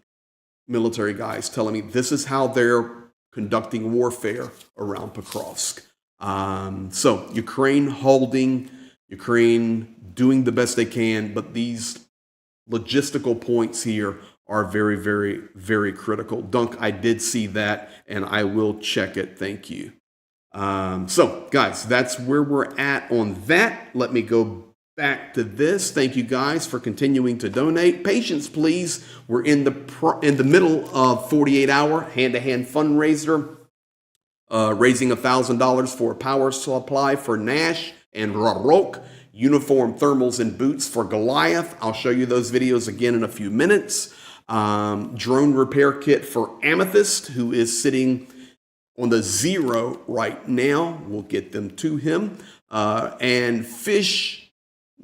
Speaker 1: military guys telling me this is how they're conducting warfare around Pokrovsk. So Ukraine holding, Ukraine doing the best they can, but these logistical points here are very, very, very critical. Dunk, I did see that, and I will check it. Thank you. So, guys, that's where we're at on that. Let me go back to this. Thank you, guys, for continuing to donate. Patience, please. We're in the middle of 48-hour hand-to-hand fundraiser, raising $1,000 for power supply for Nash and rhetoric, uniform, thermals, and boots for Goliath. I'll show you those videos again in a few minutes. Drone repair kit for Amethyst, who is sitting on the 0 right now. We'll get them to him. And Fish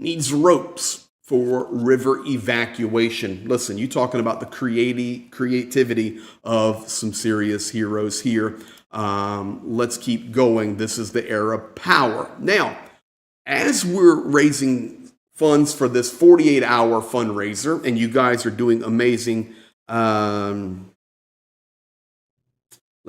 Speaker 1: needs ropes for river evacuation. Listen, you talking about the creativity of some serious heroes here. Let's keep going. This is the era of power. Now, as we're raising funds for this 48-hour fundraiser, and you guys are doing amazing. Let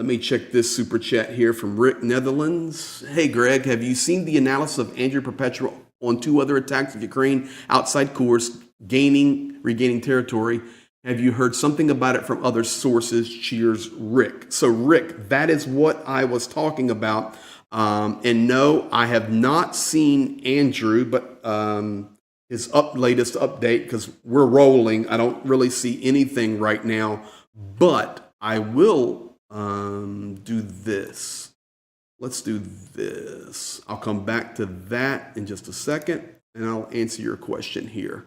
Speaker 1: me check this super chat here from Rick Netherlands. Hey, Greg, have you seen the analysis of Andrew Perpetual on 2 other attacks of Ukraine outside Kursk, regaining territory? Have you heard something about it from other sources? Cheers, Rick. So, Rick, that is what I was talking about. And no, I have not seen Andrew, but his latest update, because we're rolling. I don't really see anything right now, but I will do this. Let's do this. I'll come back to that in just a second, and I'll answer your question here.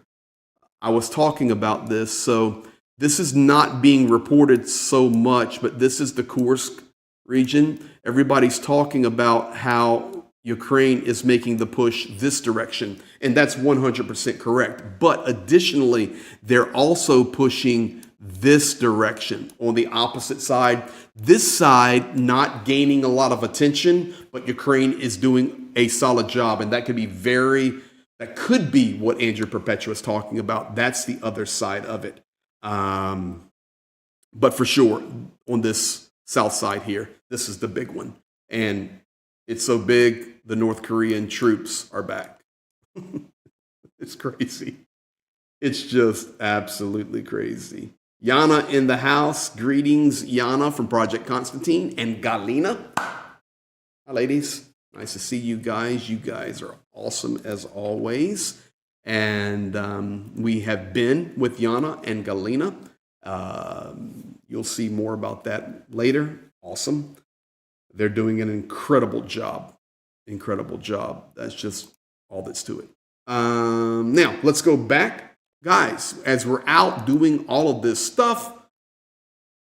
Speaker 1: I was talking about this, so this is not being reported so much, but this is the Kursk region. Everybody's talking about how Ukraine is making the push this direction, and that's 100% correct. But additionally, they're also pushing this direction on the opposite side. This side not gaining a lot of attention, but Ukraine is doing a solid job, and that could be what Andrew Perpetua is talking about. That's the other side of it. But for sure, on this south side here, this is the big one. And it's so big, the North Korean troops are back. It's crazy. It's just absolutely crazy. Yana in the house. Greetings, Yana from Project Constantine and Galina. Hi, ladies. Nice to see you guys. You guys are awesome as always. And we have been with Yana and Galina. You'll see more about that later. Awesome. They're doing an incredible job. Incredible job. That's just all that's to it. Now, let's go back. Guys, as we're out doing all of this stuff,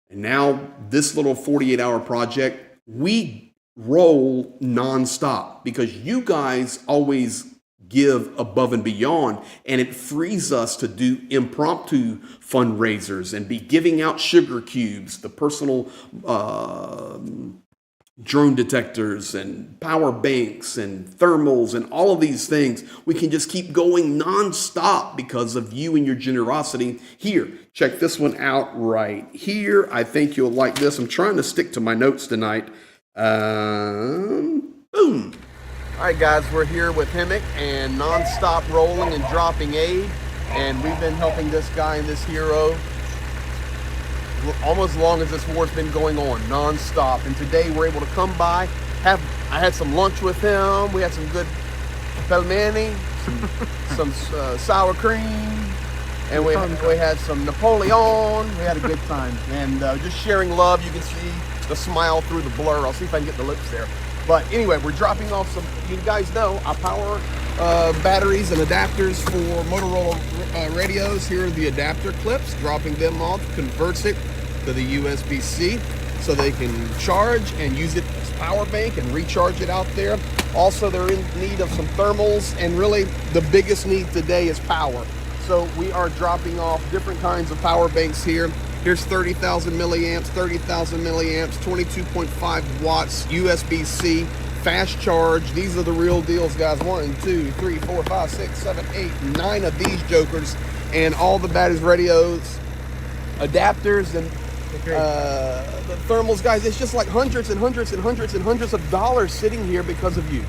Speaker 1: and now this little 48-hour project, we roll nonstop because you guys always give above and beyond, and it frees us to do impromptu fundraisers and be giving out sugar cubes, the personal drone detectors and power banks and thermals and all of these things. We can just keep going nonstop because of you and your generosity. Here, check this one out right here. I think you'll like this. I'm trying to stick to my notes tonight. Boom. All right, guys, we're here with Hemic and nonstop rolling and dropping aid. And we've been helping this guy and this hero almost as long as this war's been going on, nonstop. And today we're able to come by. I had some lunch with him. We had some good pelmeni, some sour cream, and we had some Napoleon. We had a good time. And just sharing love. You can see the smile through the blur. I'll see if I can get the lips there. But anyway, we're dropping off some, you guys know, our power batteries and adapters for Motorola radios. Here are the adapter clips, dropping them off, converts it to the USB-C so they can charge and use it as power bank and recharge it out there. Also, they're in need of some thermals, and really the biggest need today is power. So we are dropping off different kinds of power banks here. Here's 30,000 milliamps, 30,000 milliamps, 22.5 watts, USB-C, fast charge. These are the real deals, guys. 1, 2, 3, 4, 5, 6, 7, 8, 9 of these jokers, and all the batteries, radios, adapters, and the thermals, guys. It's just like hundreds and hundreds and hundreds and hundreds of dollars sitting here because of you.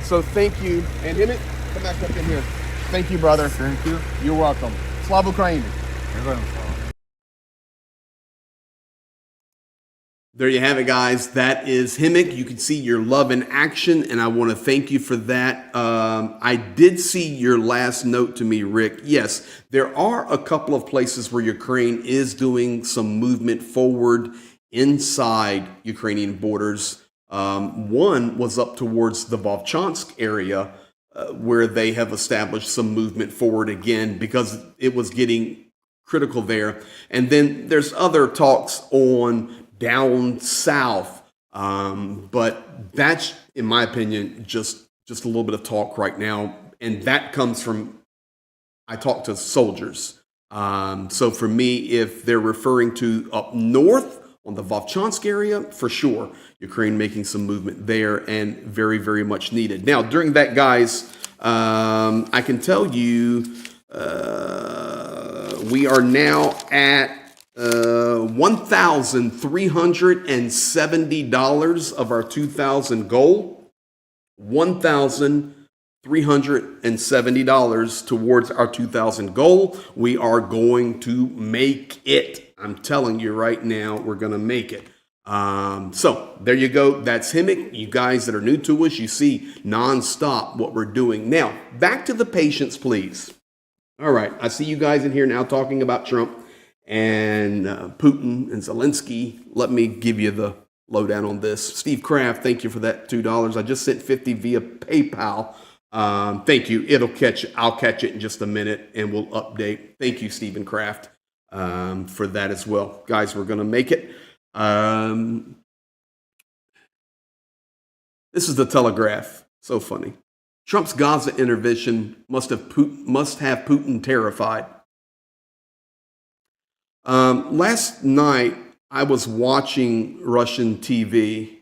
Speaker 1: So thank you. And Emmett, come back up in here. Thank you, brother.
Speaker 8: Thank you.
Speaker 1: You're welcome. Slava Ukraini. There you have it, guys. That is Hemic. You can see your love in action, and I want to thank you for that. I did see your last note to me, Rick. Yes, there are a couple of places where Ukraine is doing some movement forward inside Ukrainian borders. One was up towards the Vovchansk area, where they have established some movement forward again because it was getting critical there. And then there's other talks on down south, but that's, in my opinion, just a little bit of talk right now, and that comes from, I talk to soldiers. So for me, if they're referring to up north on the Vovchansk area, for sure, Ukraine making some movement there, and very, very much needed. Now, during that, guys, I can tell you we are now at $1,370 of our 2,000 goal. $1,370 towards our 2,000 goal. We are going to make it. I'm telling you right now, we're going to make it. So there you go. That's Himic. You guys that are new to us, you see nonstop what we're doing. Now, back to the patients, please. All right. I see you guys in here now talking about Trump and Putin and Zelensky. Let me give you the lowdown on this. Steve Kraft, thank you for that $2. I just sent 50 via PayPal. Thank you. I'll catch it in just a minute and we'll update. Thank you, Stephen Kraft, for that as well. Guys, we're going to make it. This is the Telegraph. So funny. Trump's Gaza intervention must have Putin terrified. Last night, I was watching Russian TV,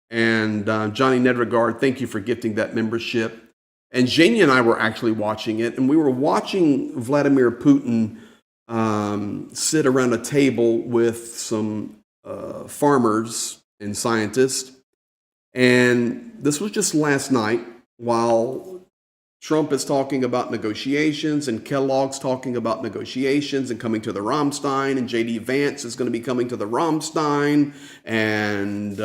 Speaker 1: and Johnny Nedregard, thank you for gifting that membership. And Janie and I were actually watching it, and we were watching Vladimir Putin sit around a table with some farmers and scientists. And this was just last night while Trump is talking about negotiations and Kellogg's talking about negotiations and coming to the Rammstein, and J.D. Vance is going to be coming to the Rammstein, and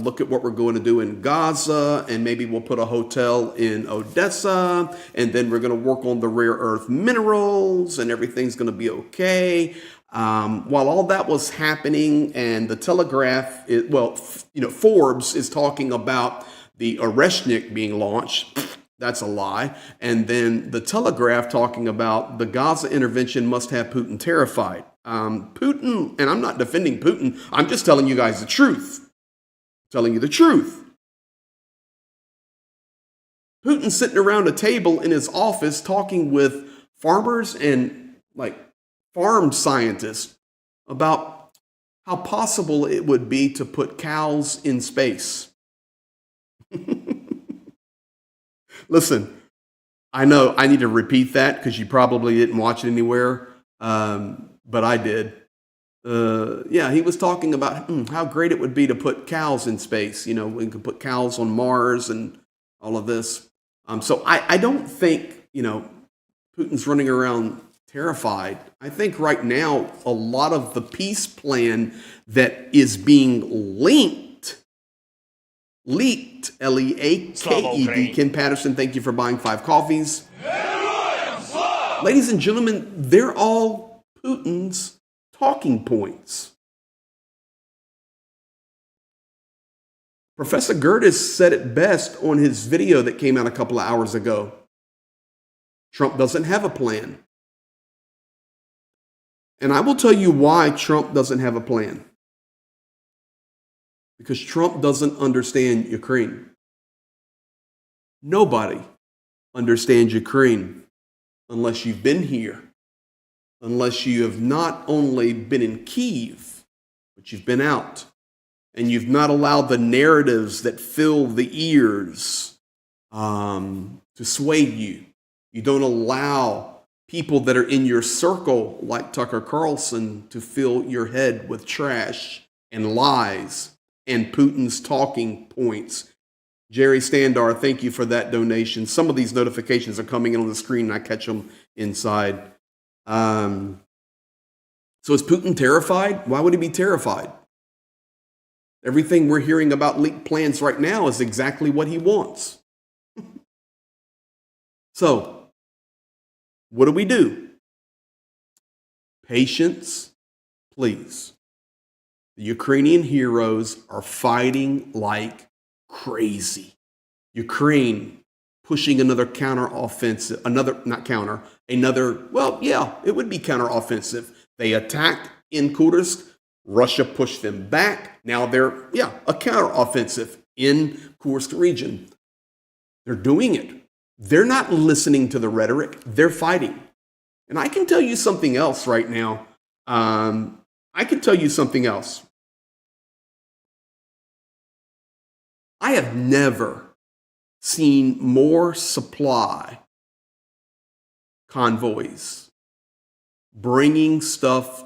Speaker 1: look at what we're going to do in Gaza, and maybe we'll put a hotel in Odessa, and then we're going to work on the rare earth minerals, and everything's going to be okay. While all that was happening, and the Telegraph, Forbes is talking about the Oreshnik being launched. That's a lie. And then the Telegraph talking about the Gaza intervention must have Putin terrified. Putin, and I'm not defending Putin, I'm just telling you guys the truth. Telling you the truth. Putin's sitting around a table in his office talking with farmers and farm scientists about how possible it would be to put cows in space. Listen, I know I need to repeat that because you probably didn't watch it anywhere, but I did. He was talking about how great it would be to put cows in space. You know, we could put cows on Mars and all of this. So I don't think, Putin's running around terrified. I think right now a lot of the peace plan that is being leaked, L-E-A-K-E-D. Ken Patterson, thank you for buying 5 coffees. Ladies and gentlemen, they're all Putin's talking points. Professor Gerdes said it best on his video that came out a couple of hours ago. Trump doesn't have a plan. And I will tell you why Trump doesn't have a plan. Because Trump doesn't understand Ukraine. Nobody understands Ukraine unless you've been here, unless you have not only been in Kyiv, but you've been out, and you've not allowed the narratives that fill the ears to sway you. You don't allow people that are in your circle, like Tucker Carlson, to fill your head with trash and lies and Putin's talking points. Jerry Standar, thank you for that donation. Some of these notifications are coming in on the screen and I catch them inside. So is Putin terrified? Why would he be terrified? Everything we're hearing about leaked plans right now is exactly what he wants. So, what do we do? Patience, please. The Ukrainian heroes are fighting like crazy. Ukraine pushing another counteroffensive, it would be counteroffensive. They attacked in Kursk. Russia pushed them back. Now they're, a counteroffensive in Kursk region. They're doing it. They're not listening to the rhetoric. They're fighting. And I can tell you something else right now. I can tell you something else. I have never seen more supply convoys bringing stuff,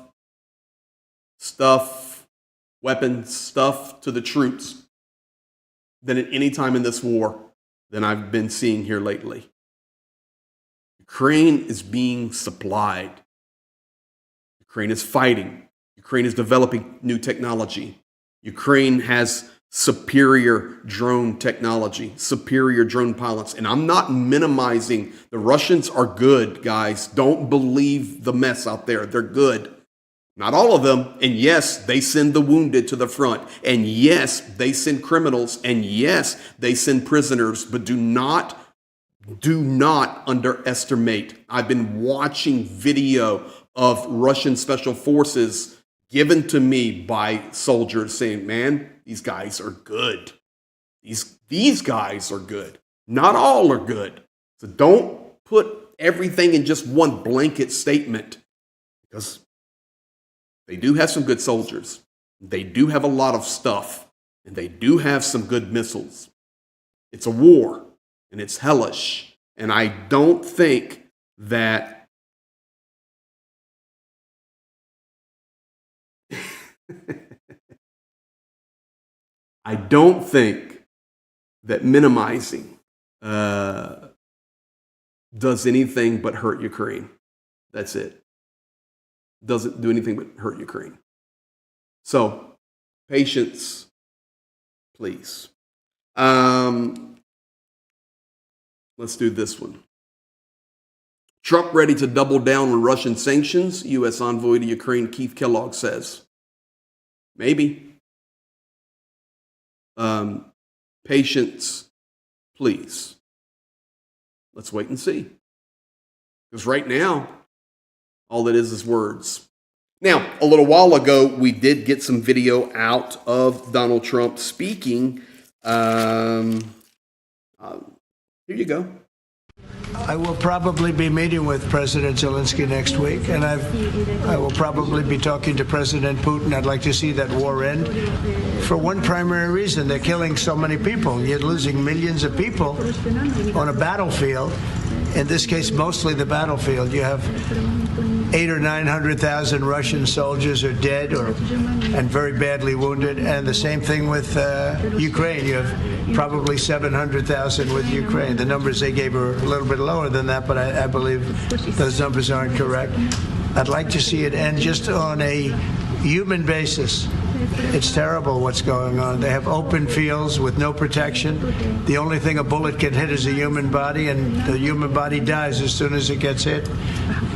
Speaker 1: weapons, stuff to the troops than at any time in this war than I've been seeing here lately. Ukraine is being supplied. Ukraine is fighting. Ukraine is developing new technology. Ukraine has superior drone technology, superior drone pilots. And I'm not minimizing. The Russians are good, guys. Don't believe the mess out there. They're good. Not all of them. And yes, they send the wounded to the front. And yes, they send criminals. And yes, they send prisoners. But do not underestimate. I've been watching video of Russian special forces given to me by soldiers saying, man, these guys are good. These guys are good. Not all are good. So don't put everything in just one blanket statement, because they do have some good soldiers. They do have a lot of stuff, and they do have some good missiles. It's a war, and it's hellish. And I don't think that I don't think that minimizing does anything but hurt Ukraine. That's it. Doesn't do anything but hurt Ukraine. So, patience, please. Let's do this one. Trump ready to double down on Russian sanctions, U.S. envoy to Ukraine Keith Kellogg says. Maybe. Patience, please. Let's wait and see. Because right now, all it is words. Now, a little while ago, we did get some video out of Donald Trump speaking. Here you go.
Speaker 8: I will probably be meeting with President Zelensky next week, and I will probably be talking to President Putin. I'd like to see that war end for one primary reason. They're killing so many people. You're losing millions of people on a battlefield. In this case, mostly the battlefield. You have 800,000 or 900,000 Russian soldiers are dead and very badly wounded. And the same thing with Ukraine. You have probably 700,000 with Ukraine. The numbers they gave are a little bit lower than that, but I believe those numbers aren't correct. I'd like to see it end just on a human basis. It's terrible what's going on. They have open fields with no protection. The only thing a bullet can hit is a human body, and the human body dies as soon as it gets hit.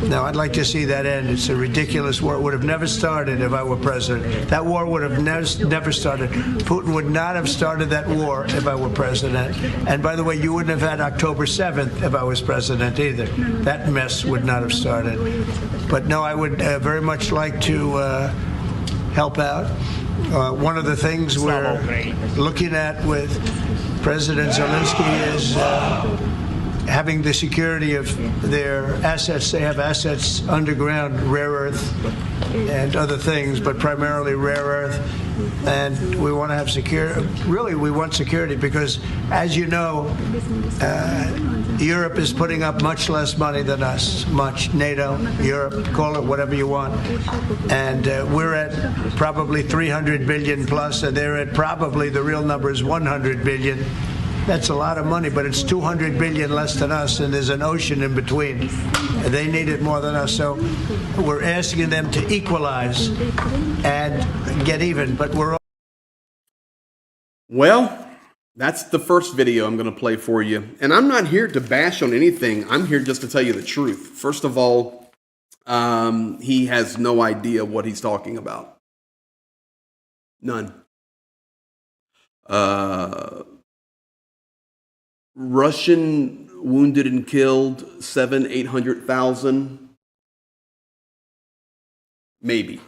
Speaker 8: Now, I'd like to see that end. It's a ridiculous war. It would have never started if I were president. That war would have never started. Putin would not have started that war if I were president. And by the way, you wouldn't have had October 7th if I was president either. That mess would not have started. But no, I would very much like to help out. One of the things we're looking at with President Zelensky is having the security of their assets. They have assets underground, rare earth and other things, but primarily rare earth. And we want to have security. Really, we want security because, as you know, Europe is putting up much less money than us. Much. NATO, Europe, call it whatever you want. And we're at probably 300 billion plus, and they're at probably, the real number is 100 billion. That's a lot of money, but it's 200 billion less than us, and there's an ocean in between. They need it more than us, so we're asking them to equalize and get even, but we're...
Speaker 1: Well, that's the first video I'm going to play for you. And I'm not here to bash on anything. I'm here just to tell you the truth. First of all, he has no idea what he's talking about. None. Russian wounded and killed 800,000. Maybe.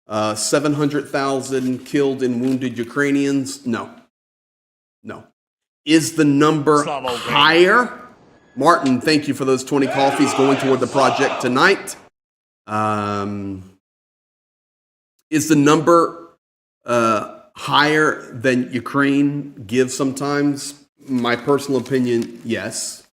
Speaker 1: 700,000 killed and wounded Ukrainians. No. Is the number higher? Martin, thank you for those 20 coffees going toward the project tonight. Is the number higher than Ukraine gives sometimes? My personal opinion, yes,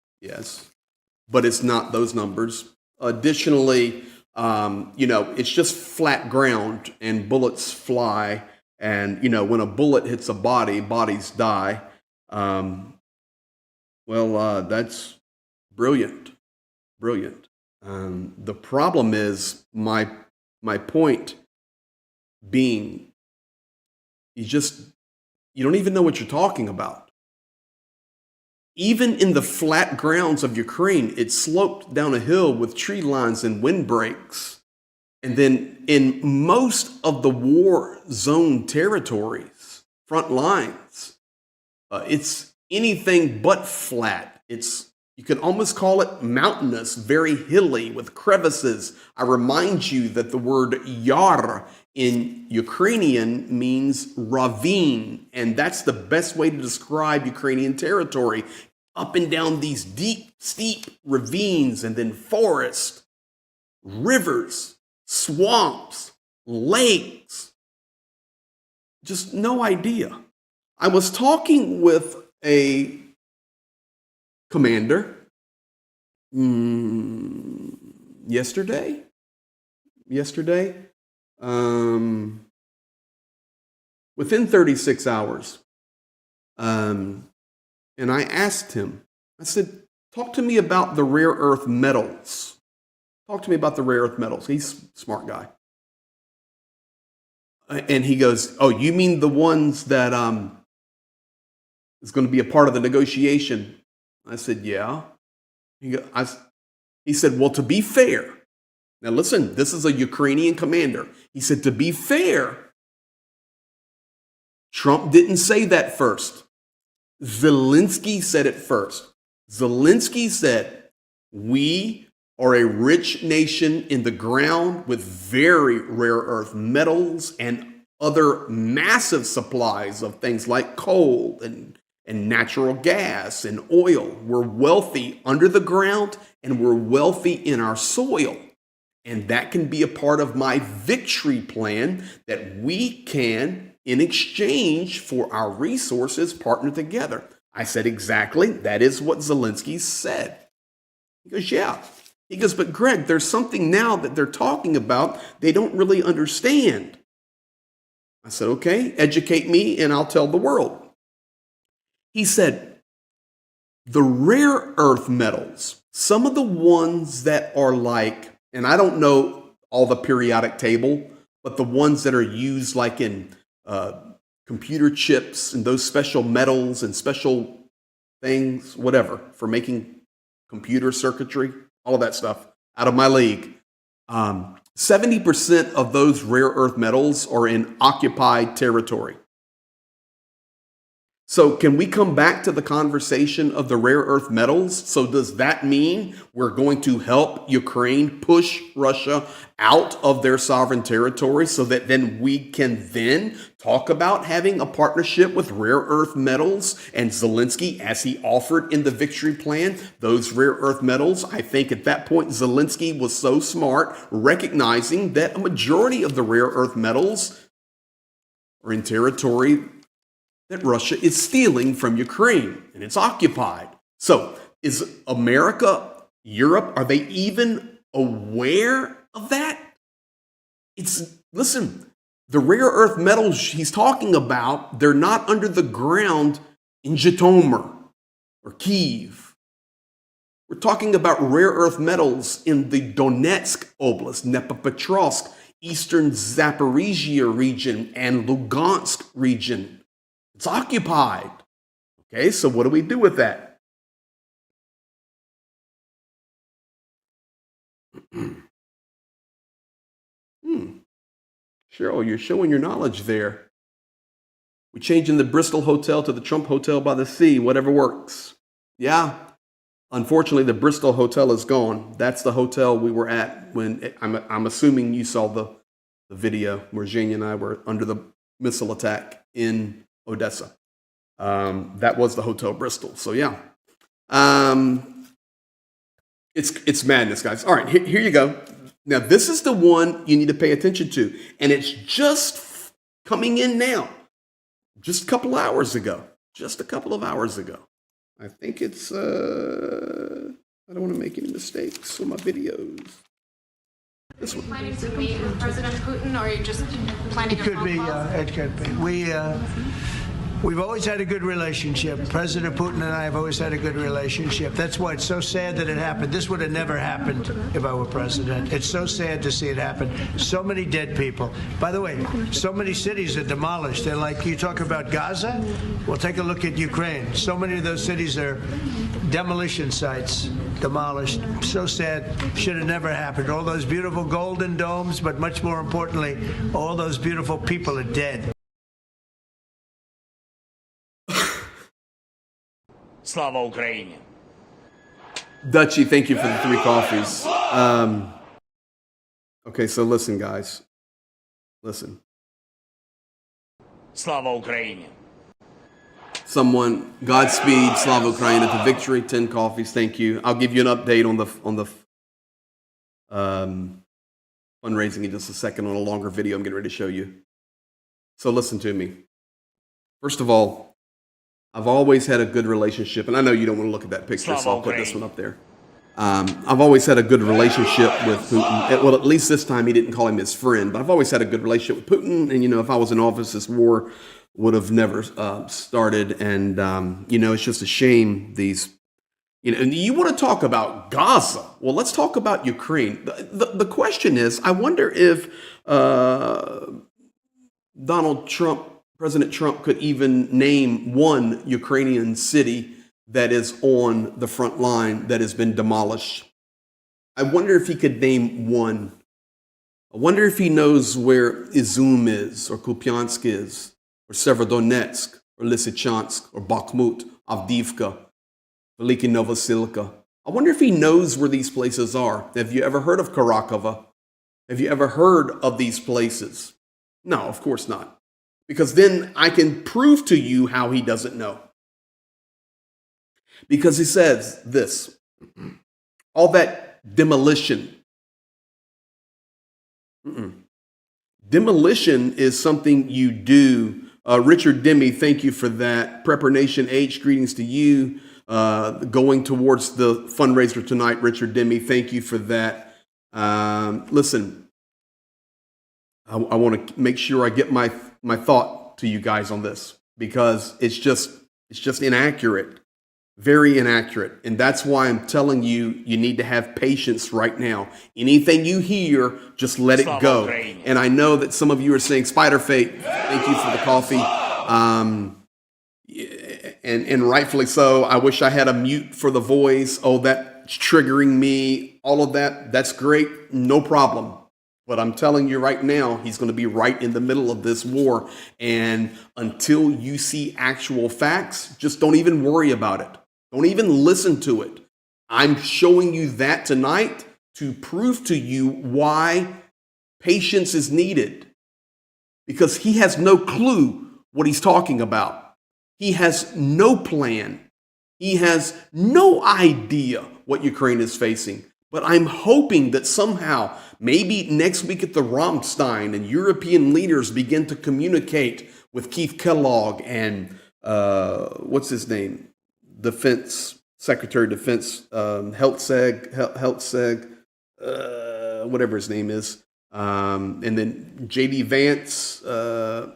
Speaker 1: but it's not those numbers. Additionally, it's just flat ground and bullets fly, and when a bullet hits a body, bodies die. That's brilliant. The problem is my point being. You don't even know what you're talking about. Even in the flat grounds of Ukraine, it sloped down a hill with tree lines and windbreaks. And then in most of the war zone territories, front lines, it's anything but flat. You can almost call it mountainous, very hilly with crevices. I remind you that the word yar in Ukrainian means ravine, and that's the best way to describe Ukrainian territory. Up and down these deep, steep ravines, and then forest, rivers, swamps, lakes. Just no idea. I was talking with a commander yesterday. Within 36 hours. And I asked him, I said, talk to me about the rare earth metals. Talk to me about the rare earth metals. He's a smart guy. And he goes, oh, you mean the ones that is going to be a part of the negotiation? I said, yeah. He said, well, to be fair, now listen, this is a Ukrainian commander. He said, to be fair, Trump didn't say that first. Zelensky said it first. Zelensky said, we are a rich nation in the ground with very rare earth metals and other massive supplies of things like coal and natural gas and oil. We're wealthy under the ground and we're wealthy in our soil. And that can be a part of my victory plan that we can, in exchange for our resources, partner together. I said, exactly. That is what Zelensky said. He goes, yeah. He goes, but Greg, there's something now that they're talking about they don't really understand. I said, okay, educate me and I'll tell the world. He said, the rare earth metals, some of the ones that are like, and I don't know all the periodic table, but the ones that are used like in computer chips and those special metals and special things, whatever, for making computer circuitry, all of that stuff, out of my league. 70% of those rare earth metals are in occupied territory. So can we come back to the conversation of the rare earth metals? So does that mean we're going to help Ukraine push Russia out of their sovereign territory so that then we can then talk about having a partnership with rare earth metals? And Zelensky, as he offered in the victory plan, those rare earth metals, I think at that point Zelensky was so smart, recognizing that a majority of the rare earth metals are in territory that Russia is stealing from Ukraine, and it's occupied. So is America, Europe, are they even aware of that? Listen, the rare earth metals he's talking about, they're not under the ground in Zhytomyr or Kyiv. We're talking about rare earth metals in the Donetsk Oblast, Dnepropetrovsk, eastern Zaporizhia region, and Lugansk region. It's occupied. Okay, so what do we do with that? Cheryl, you're showing your knowledge there. We're changing the Bristol Hotel to the Trump Hotel by the Sea, whatever works. Yeah, unfortunately, the Bristol Hotel is gone. That's the hotel we were at when, I'm assuming you saw the video where Jane and I were under the missile attack in Odessa. That was the Hotel Bristol. So yeah, it's madness, guys. All right, here you go. Now this is the one you need to pay attention to, and it's just coming in now, just a couple hours ago. I think it's. I don't want to make any mistakes on my videos. This one.
Speaker 9: Planning to meet with President Putin, or are you just planning?
Speaker 8: It could be. It could be. We've always had a good relationship. President Putin and I have always had a good relationship. That's why it's so sad that it happened. This would have never happened if I were president. It's so sad to see it happen. So many dead people. By the way, so many cities are demolished. They're like, you talk about Gaza? Well, take a look at Ukraine. So many of those cities are demolition sites, demolished. So sad. Should have never happened. All those beautiful golden domes, but much more importantly, all those beautiful people are dead.
Speaker 6: Слава Україні!
Speaker 1: Dutchie, thank you for the 3 coffees. Okay, so listen, guys. Listen.
Speaker 6: Слава Україні!
Speaker 1: Someone, Godspeed, Slava Ukraina to victory, 10 coffees, thank you. I'll give you an update on the fundraising in just a second on a longer video I'm getting ready to show you. So listen to me. First of all, I've always had a good relationship, and I know you don't want to look at that picture, so I'll put this one up there. I've always had a good relationship with Putin. Well, at least this time he didn't call him his friend, but I've always had a good relationship with Putin. And, if I was in office, this war would have never started. And, it's just a shame these, and you want to talk about Gaza. Well, let's talk about Ukraine. The question is, I wonder if President Trump could even name one Ukrainian city that is on the front line that has been demolished. I wonder if he could name one. I wonder if he knows where Izum is, or Kupiansk is, or Severodonetsk, or Lysychansk, or Bakhmut, Avdiivka, Veliki Novosilka. I wonder if he knows where these places are. Have you ever heard of Karakova? Have you ever heard of these places? No, of course not. Because then I can prove to you how he doesn't know. Because he says this, all that demolition. Demolition is something you do. Richard Demi, thank you for that. Prepper Nation H, greetings to you. Going towards the fundraiser tonight, Richard Demi, thank you for that. Listen, I want to make sure I get my thought to you guys on this, because it's just inaccurate, very inaccurate. And that's why I'm telling you, you need to have patience right now. Anything you hear, just let it go. And I know that some of you are saying, Spider Fate, thank you for the coffee. And rightfully so. I wish I had a mute for the voice. Oh, that's triggering me. All of that, that's great. No problem. But I'm telling you right now, he's going to be right in the middle of this war. And until you see actual facts, just don't even worry about it. Don't even listen to it. I'm showing you that tonight to prove to you why patience is needed. Because he has no clue what he's talking about. He has no plan. He has no idea what Ukraine is facing. But I'm hoping that somehow, maybe next week at the Rammstein, and European leaders begin to communicate with Keith Kellogg and what's his name? Secretary of Defense, Heltseg, whatever his name is. And then J.D. Vance,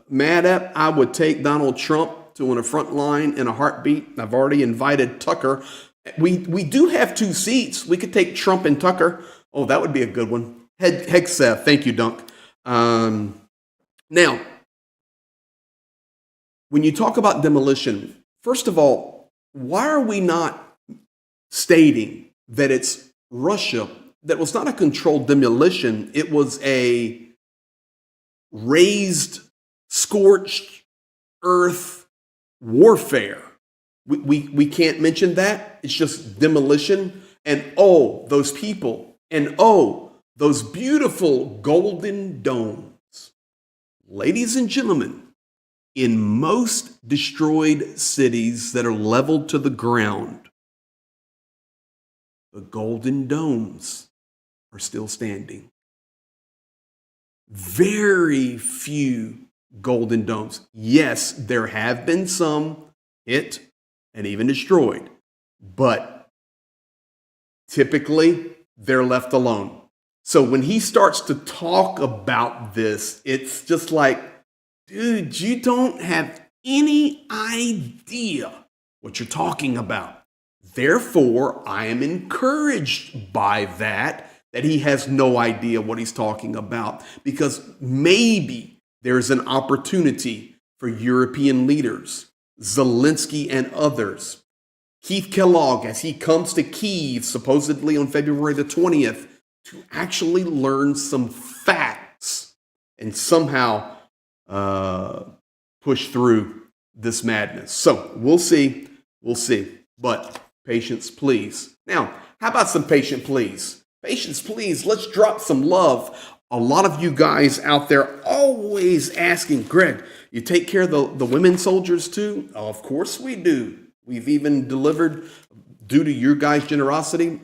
Speaker 1: mad at, I would take Donald Trump to on a front line in a heartbeat. I've already invited Tucker. We do have 2 seats. We could take Trump and Tucker. Oh, that would be a good one. Hegseth, thank you, Dunk. Now, when you talk about demolition, first of all, why are we not stating that it's Russia? That was not a controlled demolition. It was a raised, scorched earth warfare. We can't mention that. It's just demolition. And oh, those people. And oh, those beautiful golden domes. Ladies and gentlemen, in most destroyed cities that are leveled to the ground, the golden domes are still standing. Very few golden domes. Yes, there have been some hit and even destroyed, but typically they're left alone. So when he starts to talk about this, it's just like, dude, you don't have any idea what you're talking about. Therefore, I am encouraged by that he has no idea what he's talking about, because maybe there's an opportunity for European leaders, Zelensky and others, Keith Kellogg, as he comes to Kyiv, supposedly on February the 20th, to actually learn some facts and somehow push through this madness. So we'll see. We'll see. But patience, please. Now, how about some patience, please? Patience, please. Let's drop some love. A lot of you guys out there always asking, Greg, you take care of the women soldiers too? Of course we do. We've even delivered, due to your guys' generosity,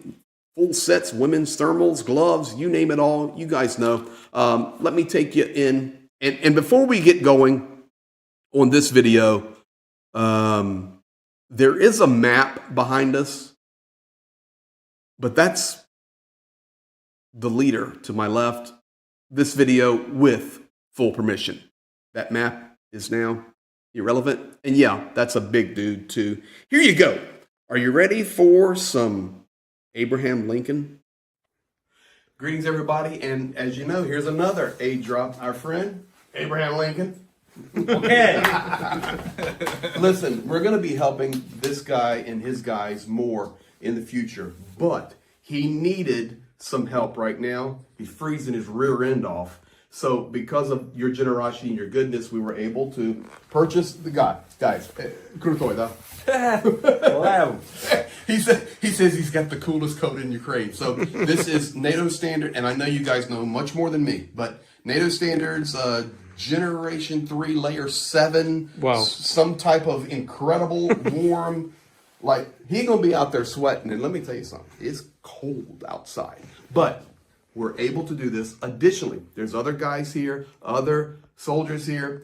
Speaker 1: full sets, women's thermals, gloves, you name it all. You guys know. Let me take you in. And before we get going on this video, there is a map behind us, but that's the leader to my left. This video with full permission. That map is now irrelevant. And yeah, that's a big dude too. Here you go. Are you ready for some Abraham Lincoln? Greetings, everybody. And as you know, here's another aid drop. Our friend, Abraham Lincoln. Okay. Listen, we're going to be helping this guy and his guys more in the future, but he needed some help right now. He's freezing his rear end off. So because of your generosity and your goodness, we were able to purchase the guy. Guys, kruтой, да? Wow. He says he's got the coolest coat in Ukraine. So this is NATO standard, and I know you guys know much more than me, but NATO standards, Generation 3, Layer 7.
Speaker 5: Wow.
Speaker 1: Some type of incredible, warm, like, he gonna be out there sweating. And let me tell you something, it's cold outside. But we're able to do this. Additionally, there's other guys here, other soldiers here,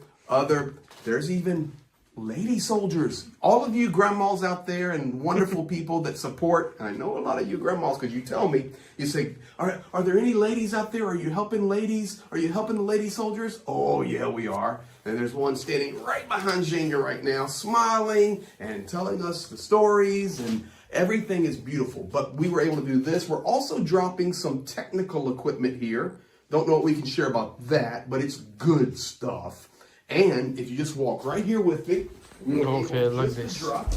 Speaker 1: there's even lady soldiers. All of you grandmas out there and wonderful people that support, and I know a lot of you grandmas because you tell me, you say, are there any ladies out there? Are you helping ladies? Are you helping the lady soldiers? Oh, yeah, we are. And there's one standing right behind Zhenya right now, smiling and telling us the stories, and everything is beautiful. But we were able to do this. We're also dropping some technical equipment here. Don't know what we can share about that, but it's good stuff. And if you just walk right here with me,
Speaker 5: Okay, like this.
Speaker 1: drop.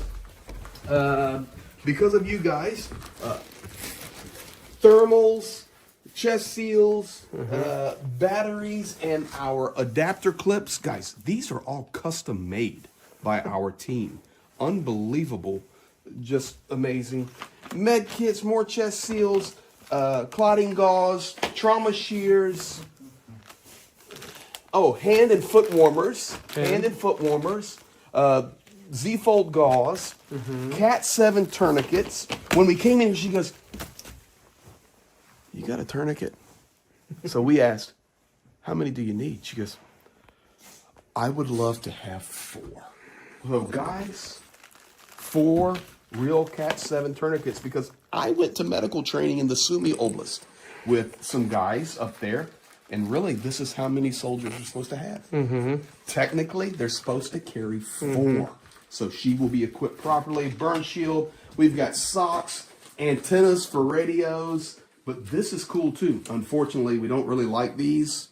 Speaker 1: Because of you guys, thermals, chest seals, batteries, and our adapter clips. Guys, these are all custom made by our team. Unbelievable. Just amazing. Med kits, more chest seals, clotting gauze, trauma shears. Oh, hand and foot warmers. Hand and foot warmers. Z-fold gauze. Cat 7 tourniquets. When we came in, she goes, "You got a tourniquet?" So we asked, "How many do you need?" She goes, "I would love to have 4. So guys, 4 real Cat 7 tourniquets, because I went to medical training in the Sumy Oblast with some guys up there, and really this is how many soldiers are supposed to have. Technically, they're supposed to carry 4. So she will be equipped properly. Burn shield. We've got socks, antennas for radios, but this is cool too. Unfortunately, we don't really like these,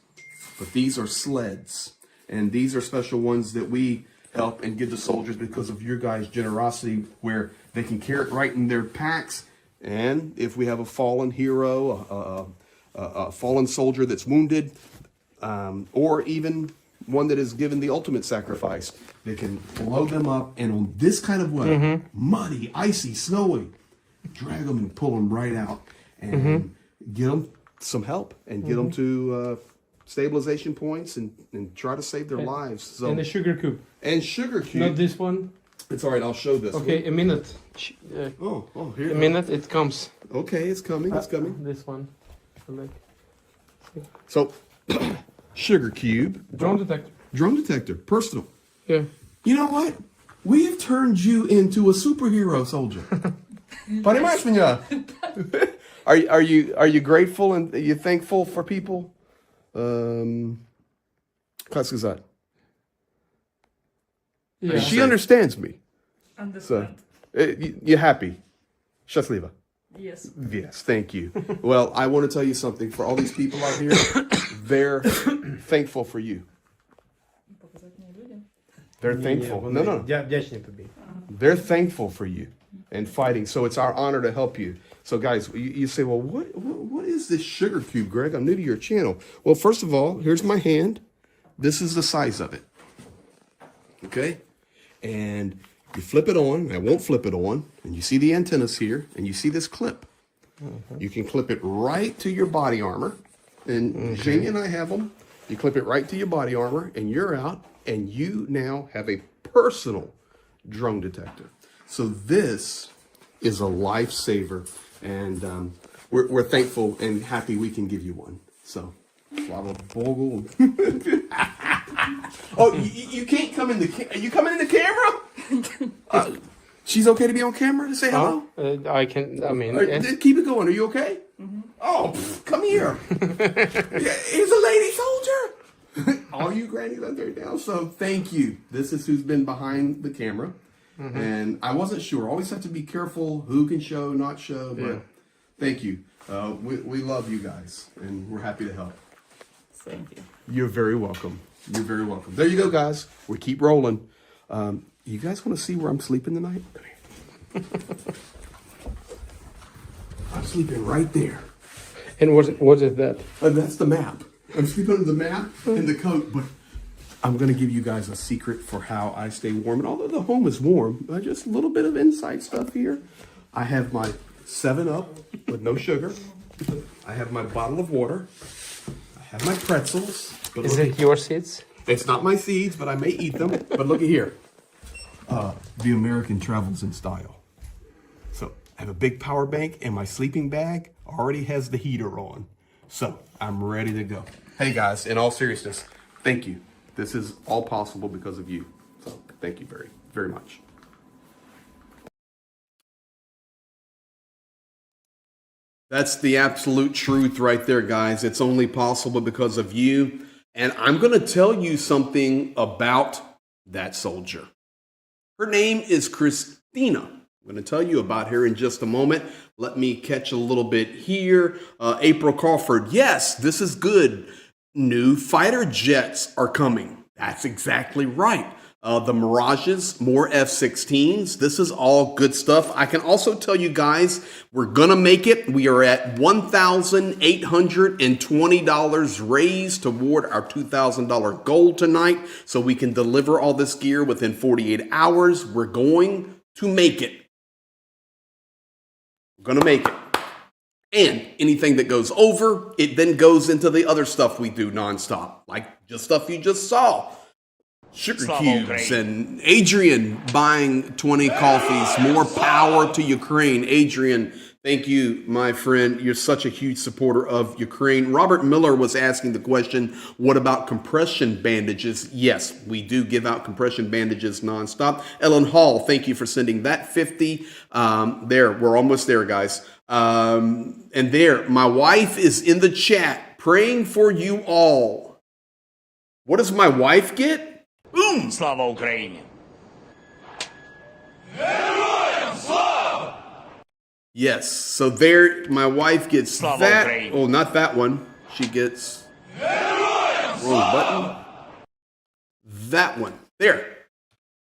Speaker 1: but these are sleds, and these are special ones that we help and give the soldiers because of your guys' generosity, where they can carry it right in their packs. And if we have a fallen hero, a fallen soldier that's wounded, or even one that has given the ultimate sacrifice, they can load them up, and on this kind of weather, muddy, icy, snowy, drag them and pull them right out, and get them some help, and get them to stabilization points, and try to save their lives. So,
Speaker 5: And the sugar cube.
Speaker 1: and sugar cube.
Speaker 5: Not this one.
Speaker 1: It's all right. I'll show this.
Speaker 5: Okay, a minute.
Speaker 1: Oh, here.
Speaker 5: A minute, it comes.
Speaker 1: Okay, it's coming. It's coming.
Speaker 5: This one. Like
Speaker 1: So, sugar cube,
Speaker 5: drone detector.
Speaker 1: drone detector, personal.
Speaker 5: Yeah.
Speaker 1: You know what? We've turned you into a superhero soldier. Понимаешь меня? Are you grateful and you thankful for people? Как сказать?
Speaker 7: She understands me. So, you're happy. Счастлива.
Speaker 2: Yes.
Speaker 7: Yes, thank you. Well, I want to tell you something. For all these people out here, they're thankful for you. They're thankful. No.
Speaker 5: Вдячні тобі.
Speaker 7: They're thankful for you and fighting. So it's our honor to help you. So guys, you say, well, what is this sugar cube, Greg? I'm new to your channel. Well, first of all, here's my hand. This is the size of it. Okay? And you flip it on. I won't flip it on. And you see the antennas here. And you see this clip. You can clip it right to your body armor. And Jamie and I have them. You clip it right to your body armor. And you're out. And you now have a personal drone detector. So this is a lifesaver. And we're thankful and happy we can give you one. So, slava Bogu. Oh, you can't come in the Are you coming in the camera? She's okay to be on camera to say hello?
Speaker 5: I can, I mean, yes.
Speaker 7: Keep it going. Are you okay? Oh, come here. Here's a lady soldier. All you grannies out there now. So thank you. This is who's been behind the camera. And I wasn't sure. Always have to be careful who can show, not show. But thank you. We love you guys. And we're happy to help.
Speaker 2: Thank you.
Speaker 7: You're very welcome. You're very welcome. There you go, guys. We keep rolling. You guys want to see where I'm sleeping tonight? Come here. I'm sleeping right there.
Speaker 5: And what is that?
Speaker 7: That's the map. I'm sleeping under the map and the coat, but I'm going to give you guys a secret for how I stay warm. And although the home is warm, just a little bit of inside stuff here. I have my 7-Up with no sugar. I have my bottle of water. I have my pretzels. But
Speaker 5: Is it your seeds?
Speaker 7: It's not my seeds, but I may eat them. But look at here. The American travels in style. So I have a big power bank, and my sleeping bag already has the heater on. So I'm ready to go. Hey guys, in all seriousness, thank you. This is all possible because of you. So thank you very, very much. That's the absolute truth right there, guys. It's only possible because of you. And I'm going to tell you something about that soldier. Her name is Christina. I'm going to tell you about her in just a moment. Let me catch a little bit here. April Crawford. Yes, this is good. New fighter jets are coming. That's exactly right. The Mirages, more F-16s. This is all good stuff. I can also tell you guys, we're going to make it. We are at $1,820 raised toward our $2,000 goal tonight, so we can deliver all this gear within 48 hours. We're going to make it. We're going to make it. And anything that goes over, it then goes into the other stuff we do nonstop, like just stuff you just saw. Sugar
Speaker 6: Slava
Speaker 7: cubes
Speaker 6: Ukraine.
Speaker 7: and Adrian buying 20 coffees. More power to Ukraine. Adrian, thank you, my friend. You're such a huge supporter of Ukraine. Robert Miller was asking the question, what about compression bandages? Yes, we do give out compression bandages nonstop. Ellen Hall, thank you for sending that 50. There, we're almost there, guys. And there, my wife is in the chat praying for you all. What does my wife get? Boom!
Speaker 6: Слава Україні!
Speaker 7: Yes, so there, my wife gets
Speaker 6: Slava
Speaker 7: that.
Speaker 6: Ukraine.
Speaker 7: Oh, not that one. She gets wrong button. That one. There.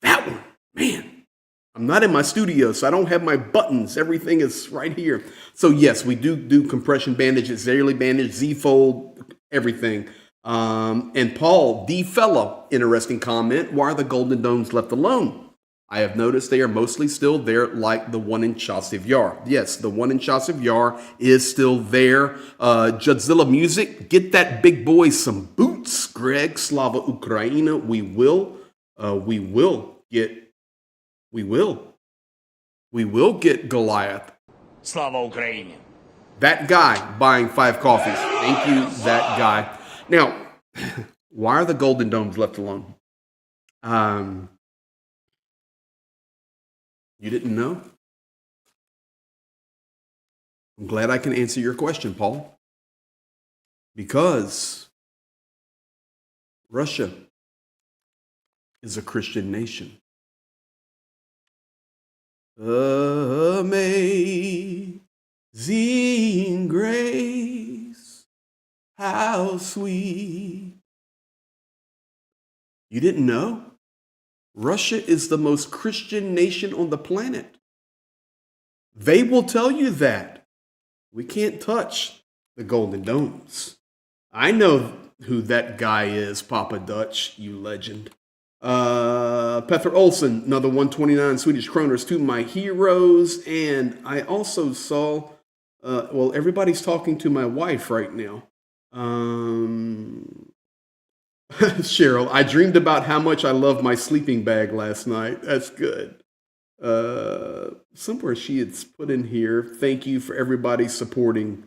Speaker 7: That one. Man, I'm not in my studio, so I don't have my buttons. Everything is right here. So yes, we do compression bandages, Zayerly bandage, Z-fold, everything. And Paul, D. Fellow, interesting comment. Why are the Golden Domes left alone? I have noticed they are mostly still there, like the one in Chasiv Yar. Yes, the one in Chasiv Yar is still there. Judzilla Music, get that big boy some boots. Greg, Slava Ukraina, we will get Goliath.
Speaker 6: Слава Україні!
Speaker 7: That guy buying 5 coffees. Thank you, that guy. Now, why are the Golden Domes left alone? You didn't know? I'm glad I can answer your question, Paul. Because Russia is a Christian nation.
Speaker 1: Amazing grace, how sweet. You didn't know? Russia is the most Christian nation on the planet. They will tell you that. We can't touch the Golden Domes. I know who that guy is, Papa Dutch, you legend. Pether Olsen, another 129 Swedish kroners to my heroes. And I also saw, well, everybody's talking to my wife right now. Cheryl, I dreamed about how much I love my sleeping bag last night. That's good. Somewhere she had put in here, thank you for everybody supporting.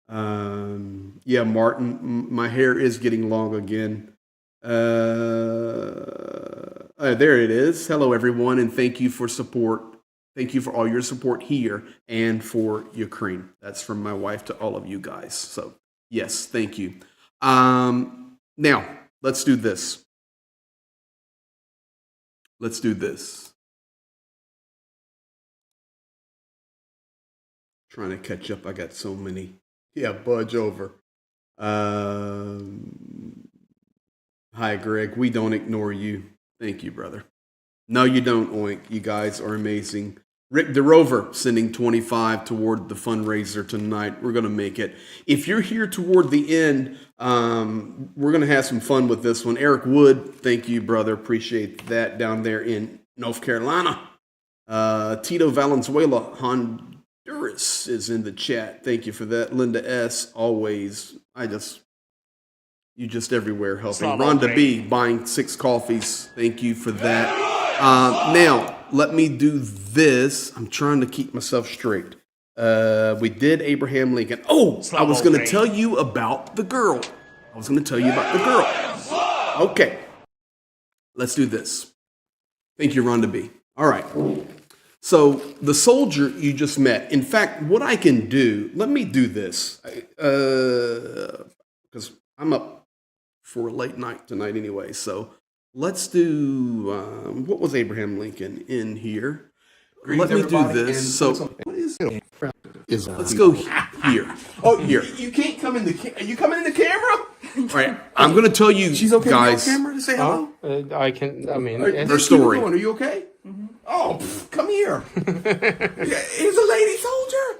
Speaker 1: Yeah, Martin, my hair is getting long again. There it is. Hello, everyone, and thank you for support. Thank you for all your support here and for Ukraine. That's from my wife to all of you guys. So, yes, thank you. Now, let's do this. Let's do this. Trying to catch up. I got so many. Yeah, budge over. Hi, Greg. We don't ignore you. Thank you, brother. No, you don't, Oink. You guys are amazing. Rick DeRover sending 25 toward the fundraiser tonight. We're going to make it. If you're here toward the end, we're going to have some fun with this one. Eric Wood, thank you, brother. Appreciate that down there in North Carolina. Tito Valenzuela, Honduras is in the chat. Thank you for that. Linda S, always. You just everywhere helping. Rhonda B, buying 6 coffees. Thank you for that. Now, let me do this. I'm trying to keep myself straight. We did Abraham Lincoln. Oh, I was going to tell you about the girl. Okay. Let's do this. Thank you, Rhonda B. All right. So the soldier you just met. In fact, what I can do, let me do this. Because I'm up for a late night tonight anyway. So let's do, what was Abraham Lincoln in here? Let me do this. So what is it? Let's go here. Oh, here. You can't come in the Are you coming in the camera? All right. I'm going to tell you She's okay guys. To be on camera to say hello?
Speaker 5: I can, I mean,
Speaker 1: her story. Are you okay? Mm-hmm. Oh, come here. Here's a lady soldier.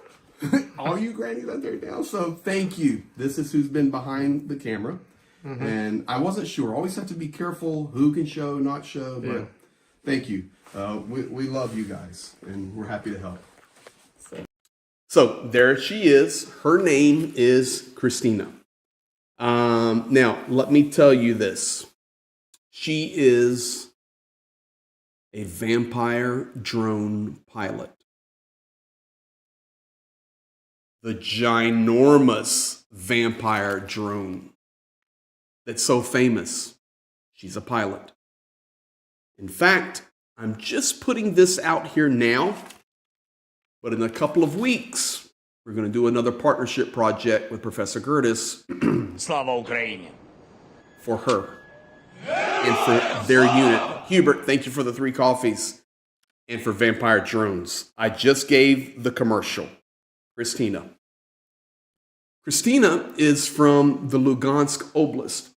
Speaker 1: All you grannies out there now. So thank you. This is who's been behind the camera. Mm-hmm. And I wasn't sure. Always have to be careful who can show, not show. But thank you. We love you guys, and we're happy to help. So there she is. Her name is Christina. Now, let me tell you this. She is a vampire drone pilot. The ginormous vampire drone that's so famous. She's a pilot. In fact, I'm just putting this out here now, but in a couple of weeks, we're going to do another partnership project with Professor Gertis
Speaker 6: Slava Ukrainian.
Speaker 1: for her and for their unit. Hubert, thank you for the 3 coffees. And for vampire drones. I just gave the commercial. Christina. Christina is from the Lugansk Oblast.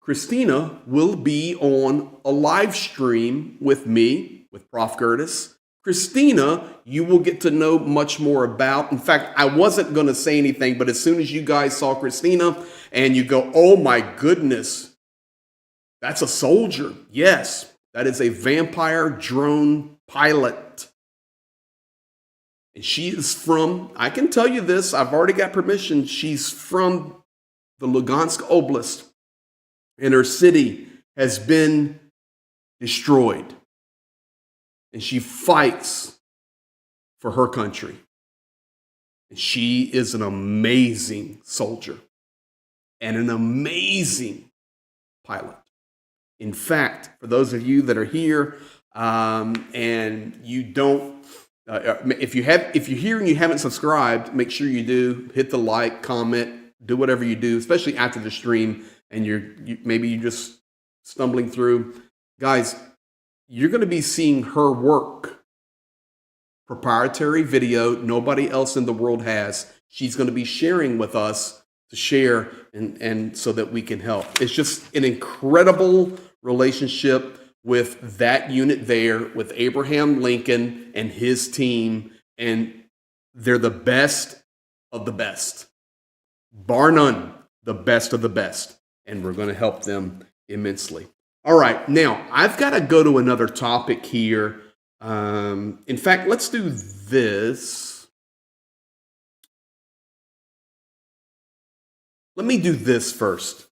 Speaker 1: Christina will be on a live stream with me, with Prof. Gertis. Christina, you will get to know much more about. In fact, I wasn't going to say anything, but as soon as you guys saw Christina and you go, oh my goodness, that's a soldier. Yes, that is a vampire drone pilot. And she is from, I can tell you this, I've already got permission. She's from the Lugansk Oblast, and her city has been destroyed. And she fights for her country. And she is an amazing soldier and an amazing pilot. In fact, for those of you that are here and you don't, if you're here and you haven't subscribed, make sure you do. Hit the like, comment, do whatever you do, especially after the stream, and maybe you're just stumbling through. Guys, you're going to be seeing her work proprietary video nobody else in the world has. She's going to be sharing with us to share and so that we can help. It's just an incredible relationship with that unit there, with Abraham Lincoln and his team, and they're the best of the best. Bar none, the best of the best. And we're going to help them immensely. All right, now I've got to go to another topic here. In fact, let's do this. Let me do this first.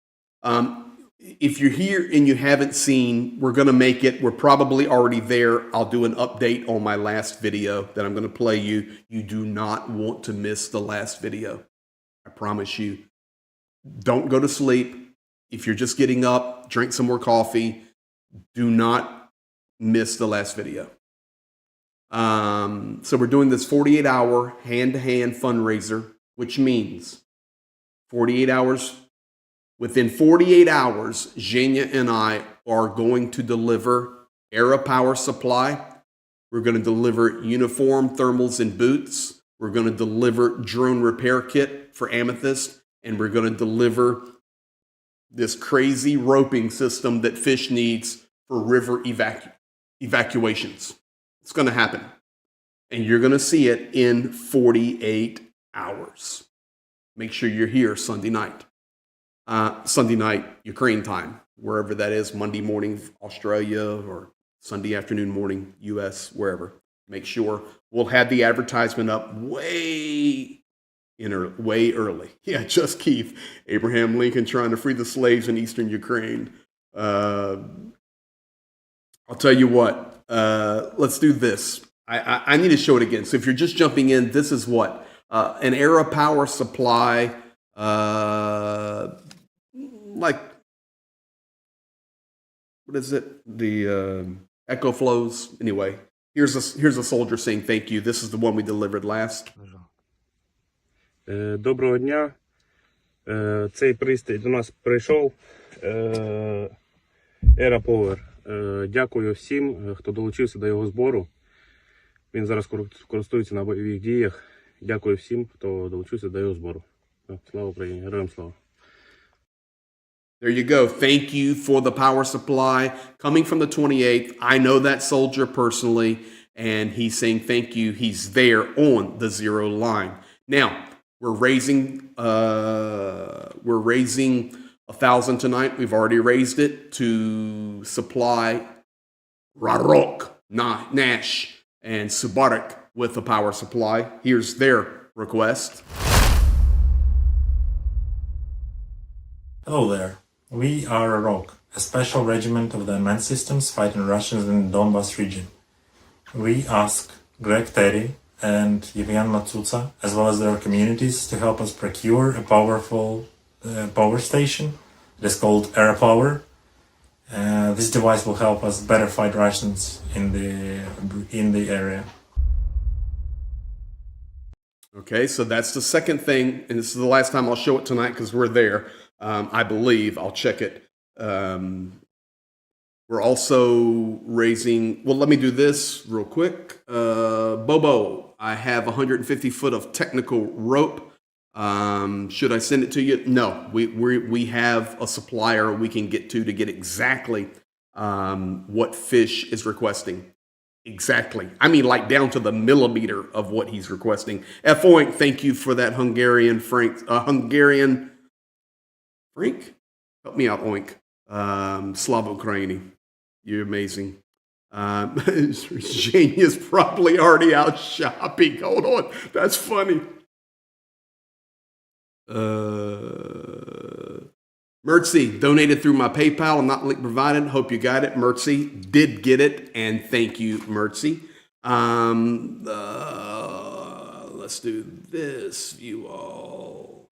Speaker 1: If you're here and you haven't seen, we're going to make it. We're probably already there. I'll do an update on my last video that I'm going to play you. You do not want to miss the last video. I promise you. Don't go to sleep. If you're just getting up, drink some more coffee. Do not miss the last video. So we're doing this 48-hour hand-to-hand fundraiser, which means 48 hours. Within 48 hours, Zhenya and I are going to deliver Era Power Supply. We're going to deliver uniform, thermals, and boots. We're going to deliver drone repair kit for Amethyst. And we're going to deliver this crazy roping system that fish needs for river evacuations. It's going to happen. And you're going to see it in 48 hours. Make sure you're here Sunday night. Sunday night, Ukraine time, wherever that is, Monday morning, Australia, or Sunday afternoon, morning, US, wherever. Make sure we'll have the advertisement up way early. Yeah, just Keith. Abraham Lincoln trying to free the slaves in eastern Ukraine. I'll tell you what, let's do this. I need to show it again. So if you're just jumping in, this is what? An Era Power Supply, like, what is it? The Echo Flows. Anyway, here's a soldier saying thank you. This is the one we delivered last.
Speaker 3: Доброго дня. Цей пристрій до нас прийшов. Era Power. Дякую всім, хто долучився до його збору. Він зараз користується на бойових діях. Дякую всім, хто долучився до його збору. Слава Україні! Героям слава!
Speaker 1: There you go. Thank you for the power supply coming from the 28th. I know that soldier personally, and he's saying thank you. He's there on the zero line. Now, we're raising 1,000 tonight. We've already raised it to supply Rhetoric, Nash, and Subarak with a power supply. Here's their request.
Speaker 4: Hello there. We are a ROK, a special regiment of the unmanned systems fighting Russians in the Donbas region. We ask Greg Terry and Yevgen Matsutsa, as well as their communities, to help us procure a powerful power station. It is called Era Power. This device will help us better fight Russians in the area.
Speaker 1: Okay, so that's the second thing, and this is the last time I'll show it tonight because we're there. I believe. I'll check it. We're also raising, well, let me do this real quick. Bobo, I have 150 foot of technical rope. Should I send it to you? No, we have a supplier we can get to get exactly what Fish is requesting. Exactly. I mean, like down to the millimeter of what he's requesting. F. Oink, thank you for that Hungarian Frank. Frank? Help me out, Oink. Slava Ukraini. You're amazing. Zhenya's probably already out shopping. Hold on. That's funny. Mertzi donated through my PayPal. I'm not link provided. Hope you got it. Mertzi did get it, and thank you, Mertzi. Let's do this, you all.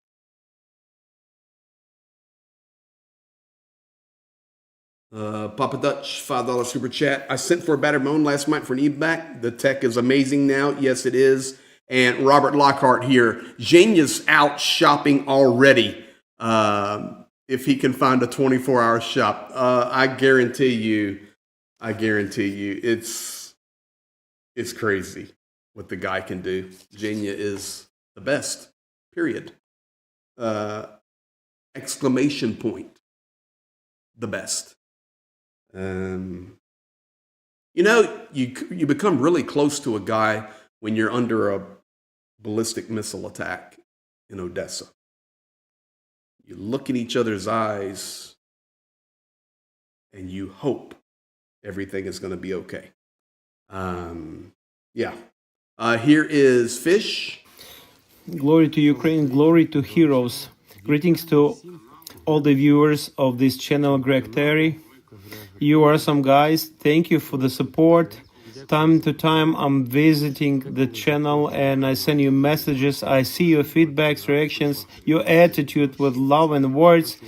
Speaker 1: Papa Dutch, $5 super chat. I sent for a battered moan last night for an evac. The tech is amazing now. Yes, it is. And Robert Lockhart here. Zhenya's out shopping already. If he can find a 24-hour shop, I guarantee you, it's crazy. what the guy can do. Jenya is the best, period. Exclamation point, the best. You know, you become really close to a guy when you're under a ballistic missile attack in Odessa. You look in each other's eyes and you hope everything is going to be okay. Yeah. Here is Fish.
Speaker 5: Glory to Ukraine, glory to heroes. Greetings to all the viewers of this channel, Greg Terry. You are some guys. Thank you for the support. Time to time, I'm visiting the channel and I send you messages. I see your feedbacks, reactions, your attitude with love and words.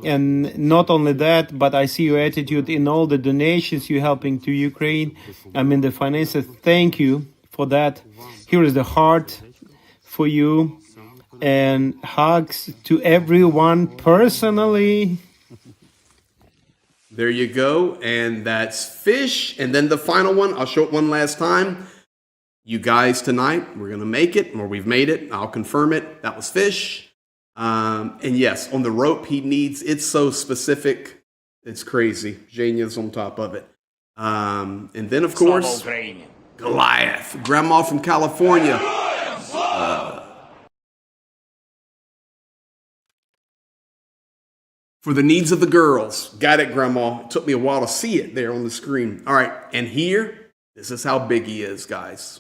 Speaker 5: And not only that, but I see your attitude in all the donations you're helping to Ukraine. I mean, the finances. Thank you for that. Here is the heart for you. And hugs to everyone personally.
Speaker 1: There you go. And that's Fish. And then the final one, I'll show it one last time. You guys tonight, we're going to make it, or we've made it. I'll confirm it. That was Fish. And yes, on the rope he needs, it's so specific. It's crazy. Jenya's on top of it. And then, of
Speaker 6: Слава
Speaker 1: course,
Speaker 6: Україні!
Speaker 1: Goliath, grandma from California. For the needs of the girls. Got it, Grandma. It took me a while to see it there on the screen. All right, and here, this is how big he is, guys.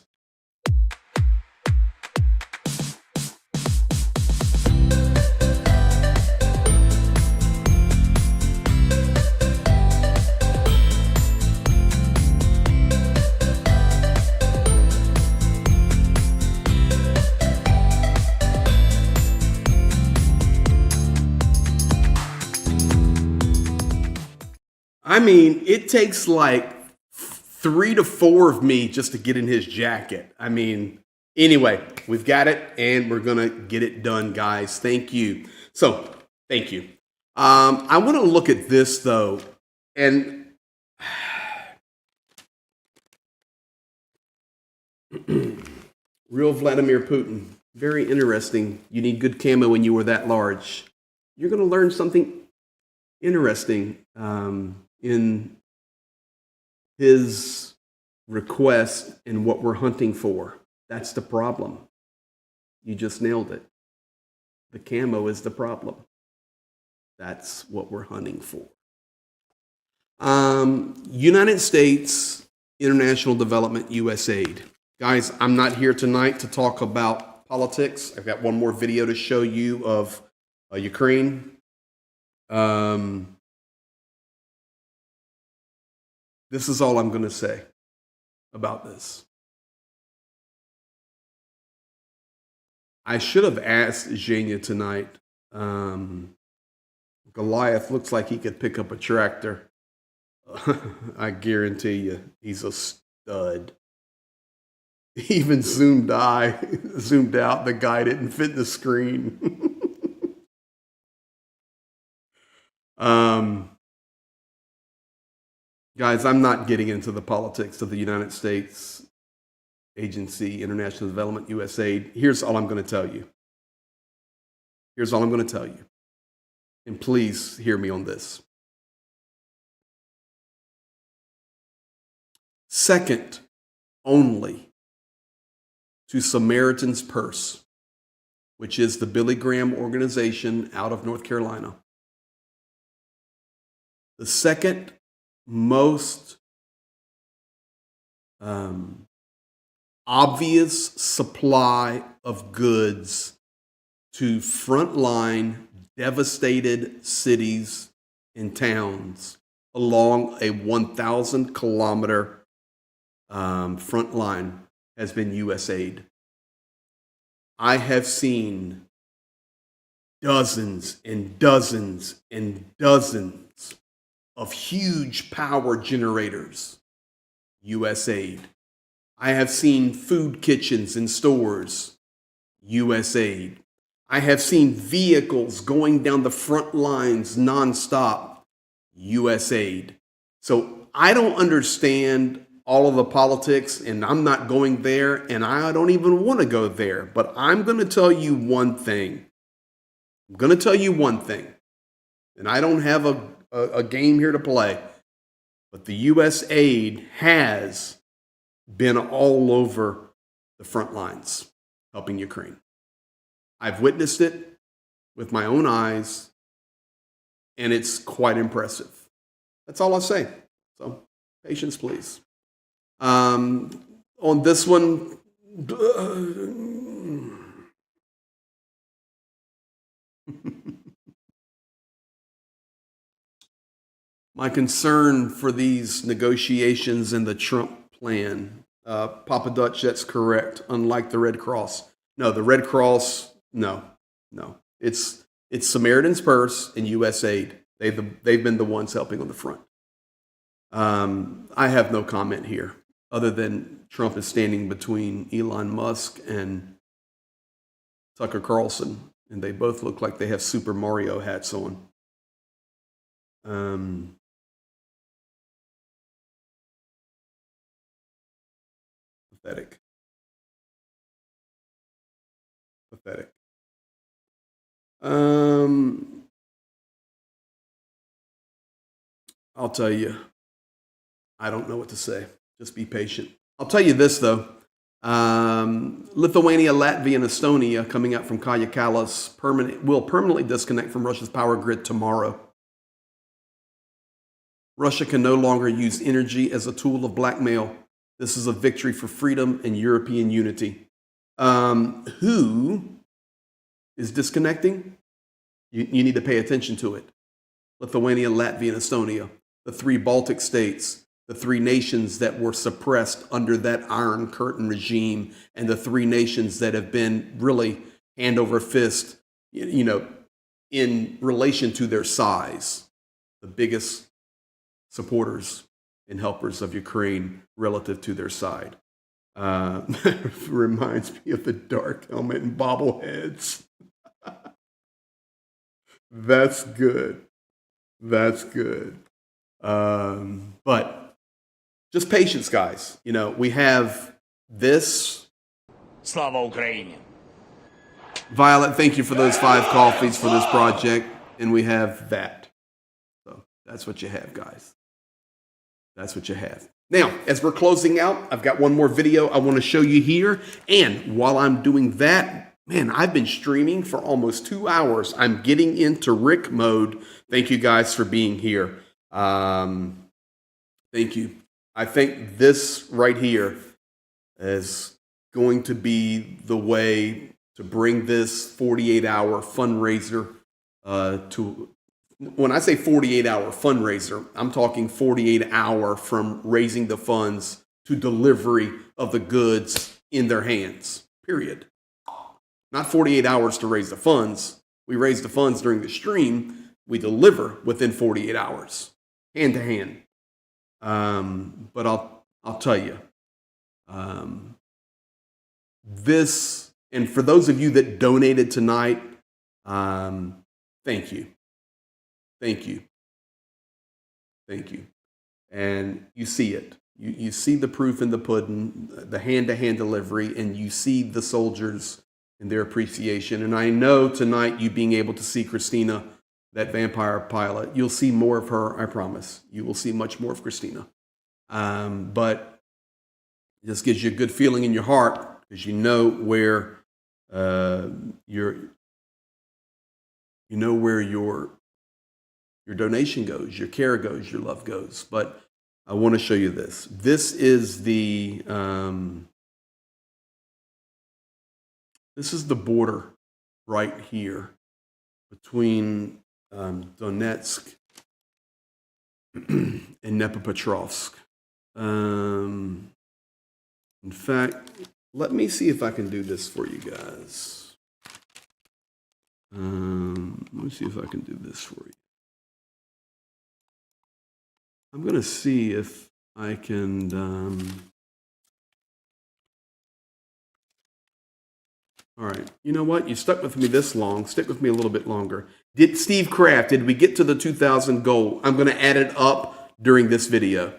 Speaker 1: I mean, it takes like 3 to 4 of me just to get in his jacket. I mean, anyway, we've got it and we're going to get it done, guys. Thank you. So, thank you. I want to look at this, though, and real Vladimir Putin. Very interesting. You need good camo when you were that large. You're going to learn something interesting in his request and what we're hunting for. That's the problem. You just nailed it. The camo is the problem. That's what we're hunting for. United States International Development, USAID. Guys, I'm not here tonight to talk about politics. I've got one more video to show you of Ukraine. This is all I'm going to say about this. I should have asked Zhenya tonight. Goliath looks like he could pick up a tractor. I guarantee you, he's a stud. Even zoomed out, the guy didn't fit the screen. Guys, I'm not getting into the politics of the United States Agency, International Development, USAID. Here's all I'm going to tell you. And please hear me on this. Second only to Samaritan's Purse, which is the Billy Graham organization out of North Carolina. The second most obvious supply of goods to frontline devastated cities and towns along a 1,000-kilometer front line has been USAID. I have seen dozens and dozens and dozens of huge power generators, USAID. I have seen food kitchens in stores, USAID. I have seen vehicles going down the front lines nonstop, USAID. So I don't understand all of the politics, and I'm not going there, and I don't even want to go there. But I'm going to tell you one thing. I'm going to tell you one thing. And I don't have a game here to play. But the U.S. aid has been all over the front lines helping Ukraine. I've witnessed it with my own eyes, and it's quite impressive. That's all I'll say. So, patience, please. On this one, my concern for these negotiations and the Trump plan, Papa Dutch, that's correct. Unlike the Red Cross, no, the Red Cross, no. It's Samaritan's Purse and U.S. Aid. They've been the ones helping on the front. I have no comment here, other than Trump is standing between Elon Musk and Tucker Carlson, and they both look like they have Super Mario hats on. Pathetic. I'll tell you, I don't know what to say. Just be patient. I'll tell you this, though. Lithuania, Latvia, and Estonia, coming out from Kaja Kallas, will permanently disconnect from Russia's power grid tomorrow. Russia can no longer use energy as a tool of blackmail. This is a victory for freedom and European unity. Who is disconnecting? You need to pay attention to it. Lithuania, Latvia, and Estonia, the 3 Baltic states, the 3 nations that were suppressed under that Iron Curtain regime, and the 3 nations that have been really hand over fist, in relation to their size, the biggest supporters and helpers of Ukraine relative to their side. Reminds me of the dark helmet and bobbleheads. That's good. But just patience, guys. We have this.
Speaker 6: Slava Ukraini!
Speaker 1: Violet, thank you for those 5 coffees for this project. And we have that. So that's what you have, guys. That's what you have. Now, as we're closing out, I've got one more video I want to show you here. And while I'm doing that, man, I've been streaming for almost 2 hours. I'm getting into Rick mode. Thank you guys for being here. Thank you. I think this right here is going to be the way to bring this 48-hour fundraiser to. When I say 48-hour fundraiser, I'm talking 48-hour from raising the funds to delivery of the goods in their hands, period. Not 48 hours to raise the funds. We raise the funds during the stream. We deliver within 48 hours, hand to hand. But I'll tell you, this, and for those of you that donated tonight, thank you. Thank you. And you see it. You see the proof in the pudding, the hand-to-hand delivery, and you see the soldiers and their appreciation. And I know tonight you being able to see Christina, that vampire pilot, you'll see more of her, I promise. You will see much more of Christina. But it just gives you a good feeling in your heart because you know where your donation goes, your care goes, your love goes. But I want to show you this. This is the border right here between Donetsk and Dnipropetrovsk. In fact, let me see if I can do this for you guys. Let me see if I can do this for you. I'm going to see if I can. All right. You know what? You stuck with me this long. Stick with me a little bit longer. Did Steve Kraft, did we get to the 2,000 goal? I'm going to add it up during this video.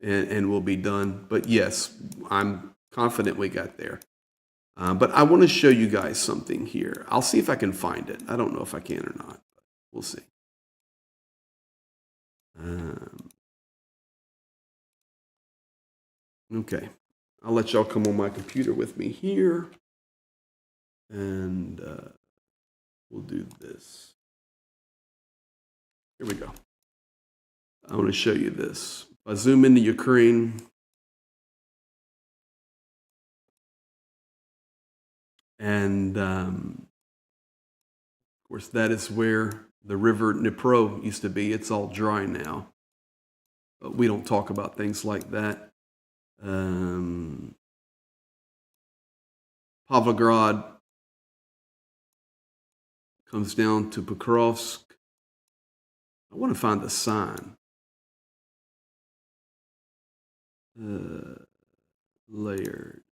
Speaker 1: and we'll be done. But yes, I'm confident we got there. But I want to show you guys something here. I'll see if I can find it. I don't know if I can or not, but we'll see. Okay, I'll let y'all come on my computer with me here, and we'll do this. Here we go. I want to show you this. If I zoom into Ukraine, and of course that is where the river Dnipro used to be. It's all dry now, but we don't talk about things like that. Pavlograd comes down to Pokrovsk. I want to find the sign. Layers.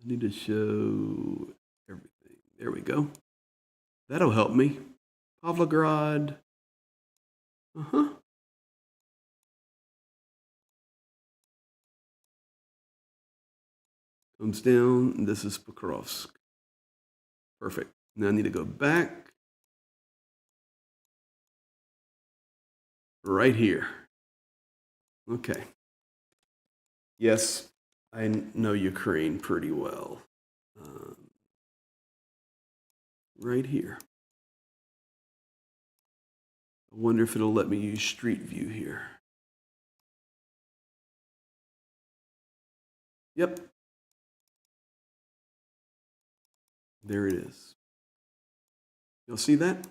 Speaker 1: I need to show everything. There we go. That'll help me. Pavlograd. Comes down, and this is Pokrovsk. Perfect. Now I need to go back. Right here. Okay. Yes, I know Ukraine pretty well. Right here. I wonder if it'll let me use Street View here. Yep. There it is. You'll see that?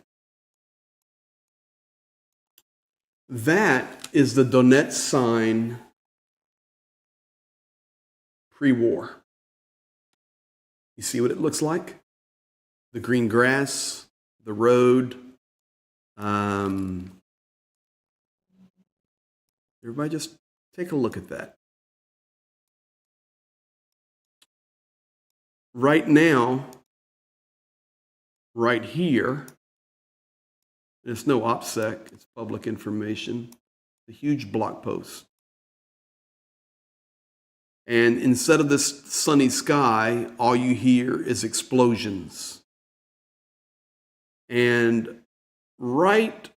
Speaker 1: That is the Donetsk sign pre-war. You see what it looks like? The green grass, the road. Everybody just take a look at that. Right now, right here, there's no OPSEC, it's public information, a huge block post. And instead of this sunny sky, all you hear is explosions. And right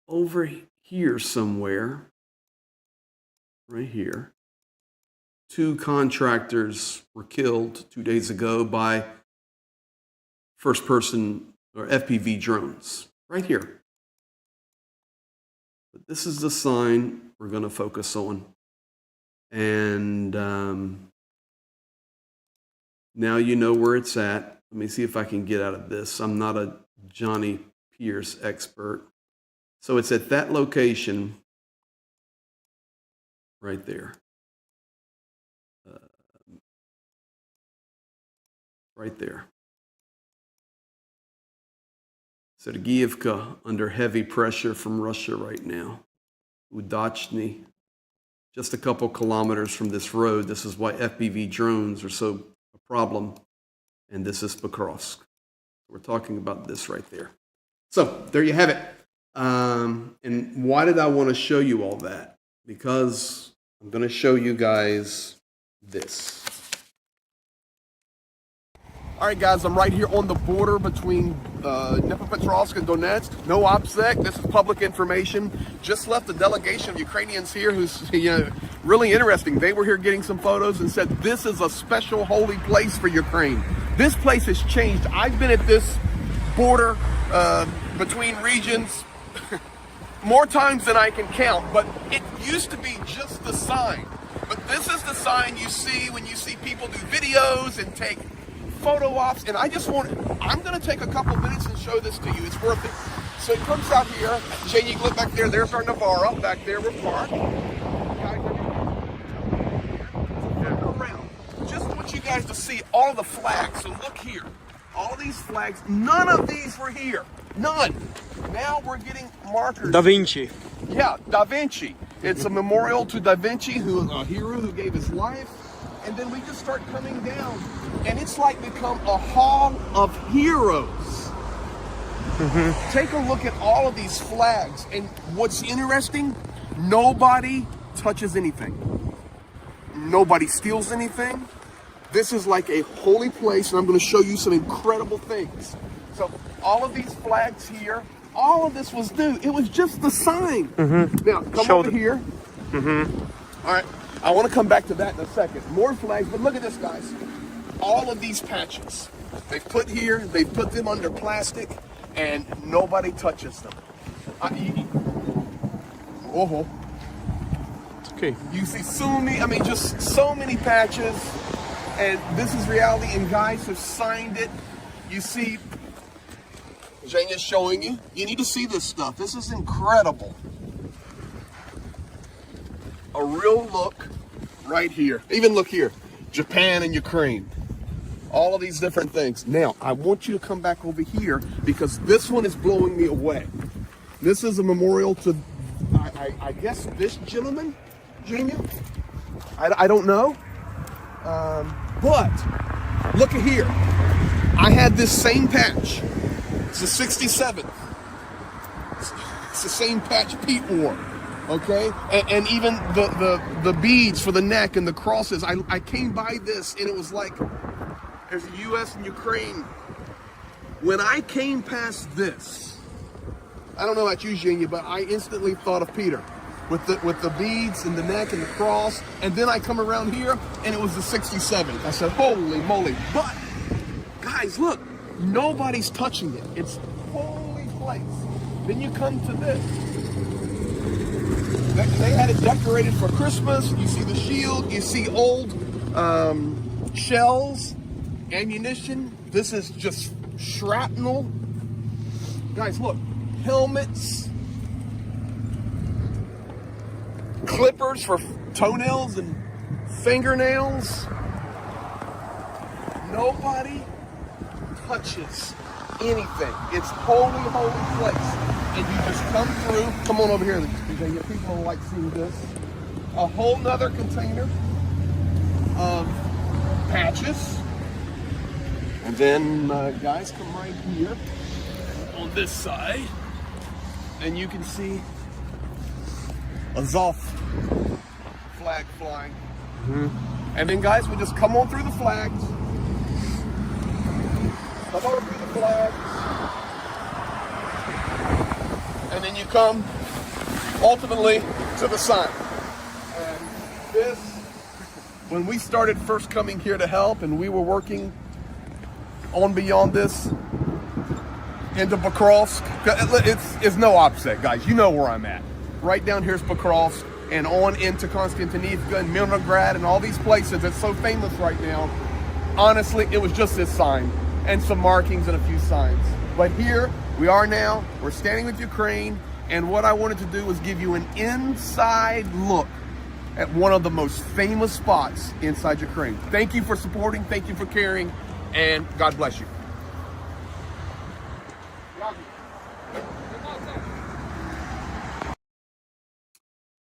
Speaker 1: over here somewhere, right here, 2 contractors were killed 2 days ago by first-person or FPV drones, right here. But this is the sign we're going to focus on. And now you know where it's at. Let me see if I can get out of this. I'm not a Johnny Pierce expert. So it's at that location right there. Right there. Sergeyevka under heavy pressure from Russia right now. Udachny, just a couple kilometers from this road. This is why FPV drones are so a problem. And this is Pokrovsk. We're talking about this right there. So there you have it. And why did I want to show you all that? Because I'm going to show you guys this. All right, guys, I'm right here on the border between Dnipropetrovsk and Donetsk. No OPSEC. This is public information. Just left a delegation of Ukrainians here who's really interesting. They were here getting some photos and said this is a special holy place for Ukraine. This place has changed. I've been at this border between regions more times than I can count, but it used to be just the sign. But this is the sign you see when you see people do videos and take photo ops, and I'm going to take a couple minutes and show this to you. It's worth it. So it comes out here. Shane, you can look back there. There's our Navarro. Back there, we're parked. Around. Just want you guys to see all of the flags. So look here. All of these flags, none of these were here. None. Now we're getting markers.
Speaker 5: Da Vinci.
Speaker 1: Yeah, Da Vinci. It's a memorial to Da Vinci, a hero who gave his life. And then we just start coming down, and it's like become a hall of heroes. Take a look at all of these flags, and what's interesting,
Speaker 7: Nobody touches anything. Nobody steals anything. This is like a holy place, and I'm going to show you some incredible things. So all of these flags here, all of this was new. It was just the sign. Now, come over here. All right. I want to come back to that in a second. More flags, but look at this, guys. All of these patches. They've put here, they've put them under plastic, and nobody touches them. Oh,
Speaker 5: It's okay.
Speaker 7: you see just so many patches, and this is reality, and guys have signed it. You see, Zhenya's showing you. You need to see this stuff. This is incredible. A real look right here. Even look here, Japan and Ukraine. All of these different things. Now, I want you to come back over here because this one is blowing me away. This is a memorial to, I guess, this gentleman, Junior. I don't know. But look at here. I had this same patch. It's the 67th. It's the same patch Pete wore. Okay, and even the beads for the neck and the crosses. I came by this and it was like there's the U.S. and Ukraine. When I came past this, I don't know about you, Genia, but I instantly thought of Peter with the beads and the neck and the cross. And then I come around here and it was the 67. I said, holy moly! But guys, look, nobody's touching it. It's holy place. Then you come to this. They had it decorated for Christmas. You see the shield. You see old shells, ammunition. This is just shrapnel. Guys, look. Helmets. Clippers for toenails and fingernails. Nobody touches anything. It's holy, holy place. And you just come through. Come on over here. People like seeing this. A whole nother container of patches. And then guys, come right here on this side. And you can see a Zoff flag flying. And then guys, we just come on through the flags. Come on through the flags. And then you come ultimately to the sign. And this, when we started first coming here to help and we were working on beyond this into Pokrovsk, it's no offset, guys. You know where I'm at. Right down here's Pokrovsk and on into Konstantinivka and Milnograd and all these places that's so famous right now. Honestly, it was just this sign and some markings and a few signs. But here we are now. We're standing with Ukraine. And what I wanted to do was give you an inside look at one of the most famous spots inside Ukraine. Thank you for supporting. Thank you for caring. And God bless you.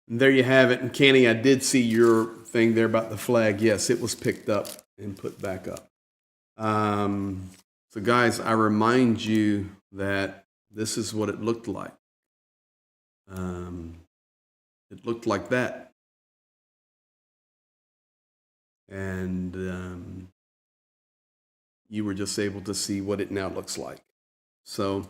Speaker 1: And there you have it. And Kenny, I did see your thing there about the flag. Yes, it was picked up and put back up. So guys, I remind you that this is what it looked like. It looked like that. And you were just able to see what it now looks like. So,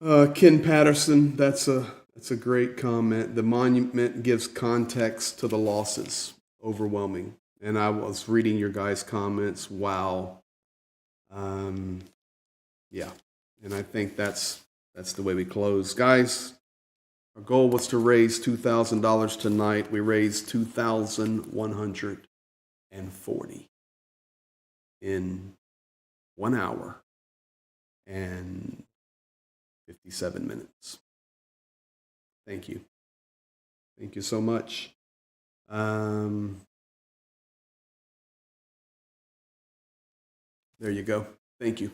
Speaker 1: Ken Patterson, that's a great comment. The monument gives context to the losses. Overwhelming. And I was reading your guys' comments. Wow. Yeah. And I think that's the way we close. Guys, our goal was to raise $2,000 tonight. We raised $2,140 in 1 hour and 57 minutes. Thank you. Thank you so much. There you go. Thank you.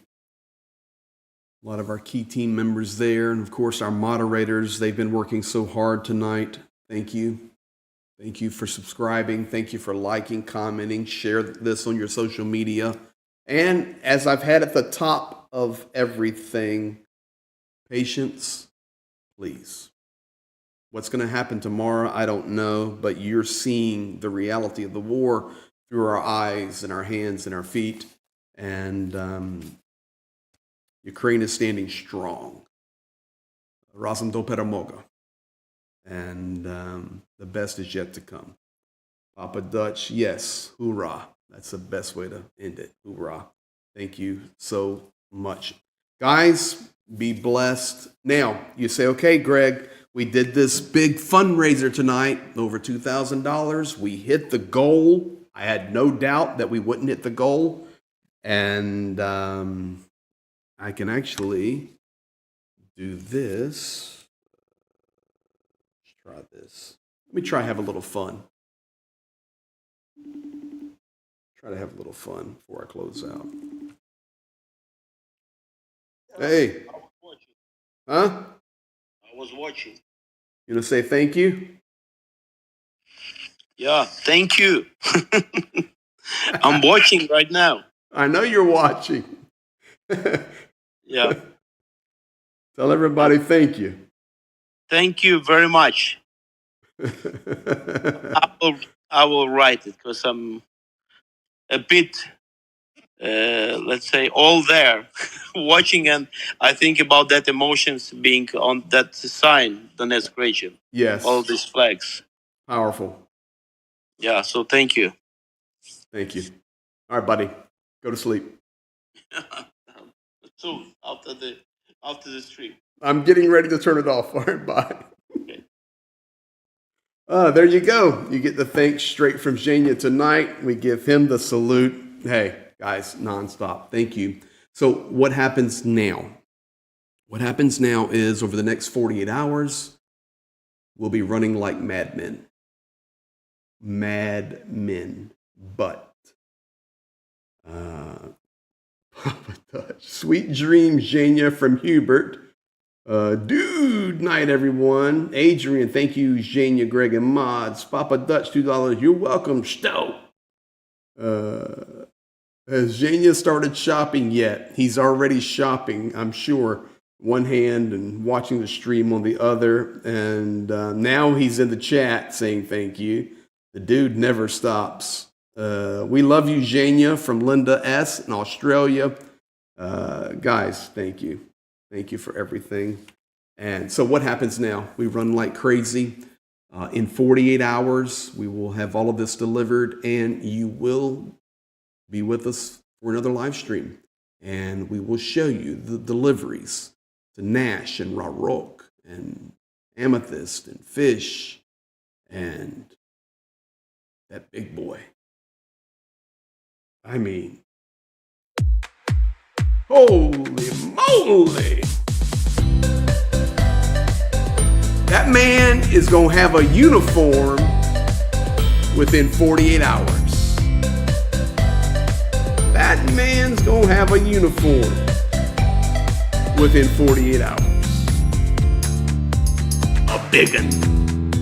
Speaker 1: A lot of our key team members there, and of course our moderators. They've been working so hard tonight. Thank you. Thank you for subscribing. Thank you for liking, commenting, share this on your social media. And as I've had at the top of everything, patience, please. What's going to happen tomorrow, I don't know, but you're seeing the reality of the war through our eyes and our hands and our feet. And Ukraine is standing strong. Razem do peremoga. And the best is yet to come. Papa Dutch, yes, hoorah. That's the best way to end it. Hoorah. Thank you so much. Guys, be blessed. Now, you say, okay, Greg, we did this big fundraiser tonight, over $2,000. We hit the goal. I had no doubt that we wouldn't hit the goal. And I can actually do this. Let's try this. Let me try have a little fun. Try to have a little fun before I close out. Hey. Huh?
Speaker 6: I was watching.
Speaker 1: You gonna say thank you?
Speaker 6: Yeah, thank you. I'm watching right now.
Speaker 1: I know you're watching.
Speaker 6: Yeah,
Speaker 1: Tell everybody thank you.
Speaker 6: thank you very much. I will write it because I'm a bit, let's say, all there watching, and I think about that emotions being on that sign, the next region,
Speaker 1: Yes.
Speaker 6: all these flags.
Speaker 1: Powerful.
Speaker 6: Yeah, so thank you.
Speaker 1: Thank you. All right, buddy. Go to sleep.
Speaker 6: So after the stream.
Speaker 1: I'm getting ready to turn it off. All right, bye.
Speaker 6: Okay.
Speaker 1: There you go. You get the thanks straight from Zhenya tonight. We give him the salute. Hey, guys, nonstop. Thank you. So what happens now? What happens now is over the next 48 hours, we'll be running like madmen. Madmen. But Papa Dutch. Sweet dreams, Zhenya from Hubert. Dude night, everyone. Adrian, thank you, Zhenya, Greg, and Mods. Papa Dutch, $2. You're welcome, Stowe. Has Zhenya started shopping yet? He's already shopping, I'm sure. One hand and watching the stream on the other. And now he's in the chat saying thank you. The dude never stops. We love you, Zhenya, from Linda S. in Australia. Guys, thank you. Thank you for everything. And so what happens now? We run like crazy. In 48 hours, we will have all of this delivered, and you will be with us for another live stream. And we will show you the deliveries to Nash and rhetoric and Amethyst and Fish and that big boy. I mean, holy moly! That man is going to have a uniform within 48 hours. That man's going to have a uniform within 48 hours. A big one.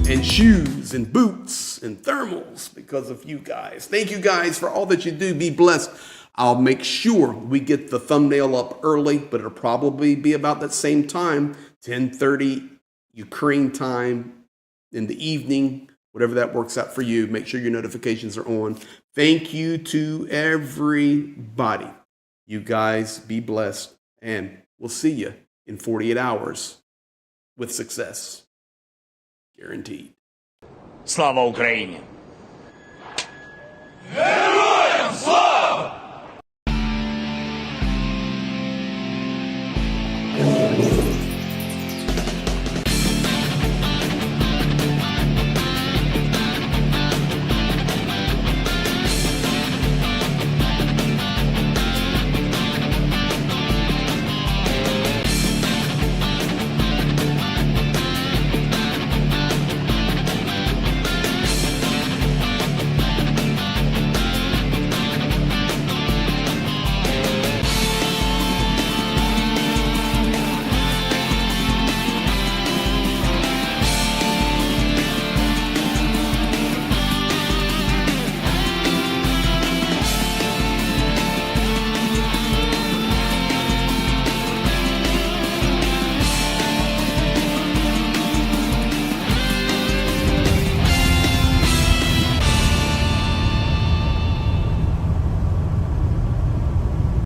Speaker 1: And shoes and boots and thermals because of you guys. Thank you guys for all that you do. Be blessed. I'll make sure we get the thumbnail up early, but it'll probably be about that same time, 10:30 Ukraine time in the evening, whatever that works out for you. Make sure your notifications are on. Thank you to everybody. You guys be blessed, and we'll see you in 48 hours with success. Guaranteed.
Speaker 6: Слава Україні!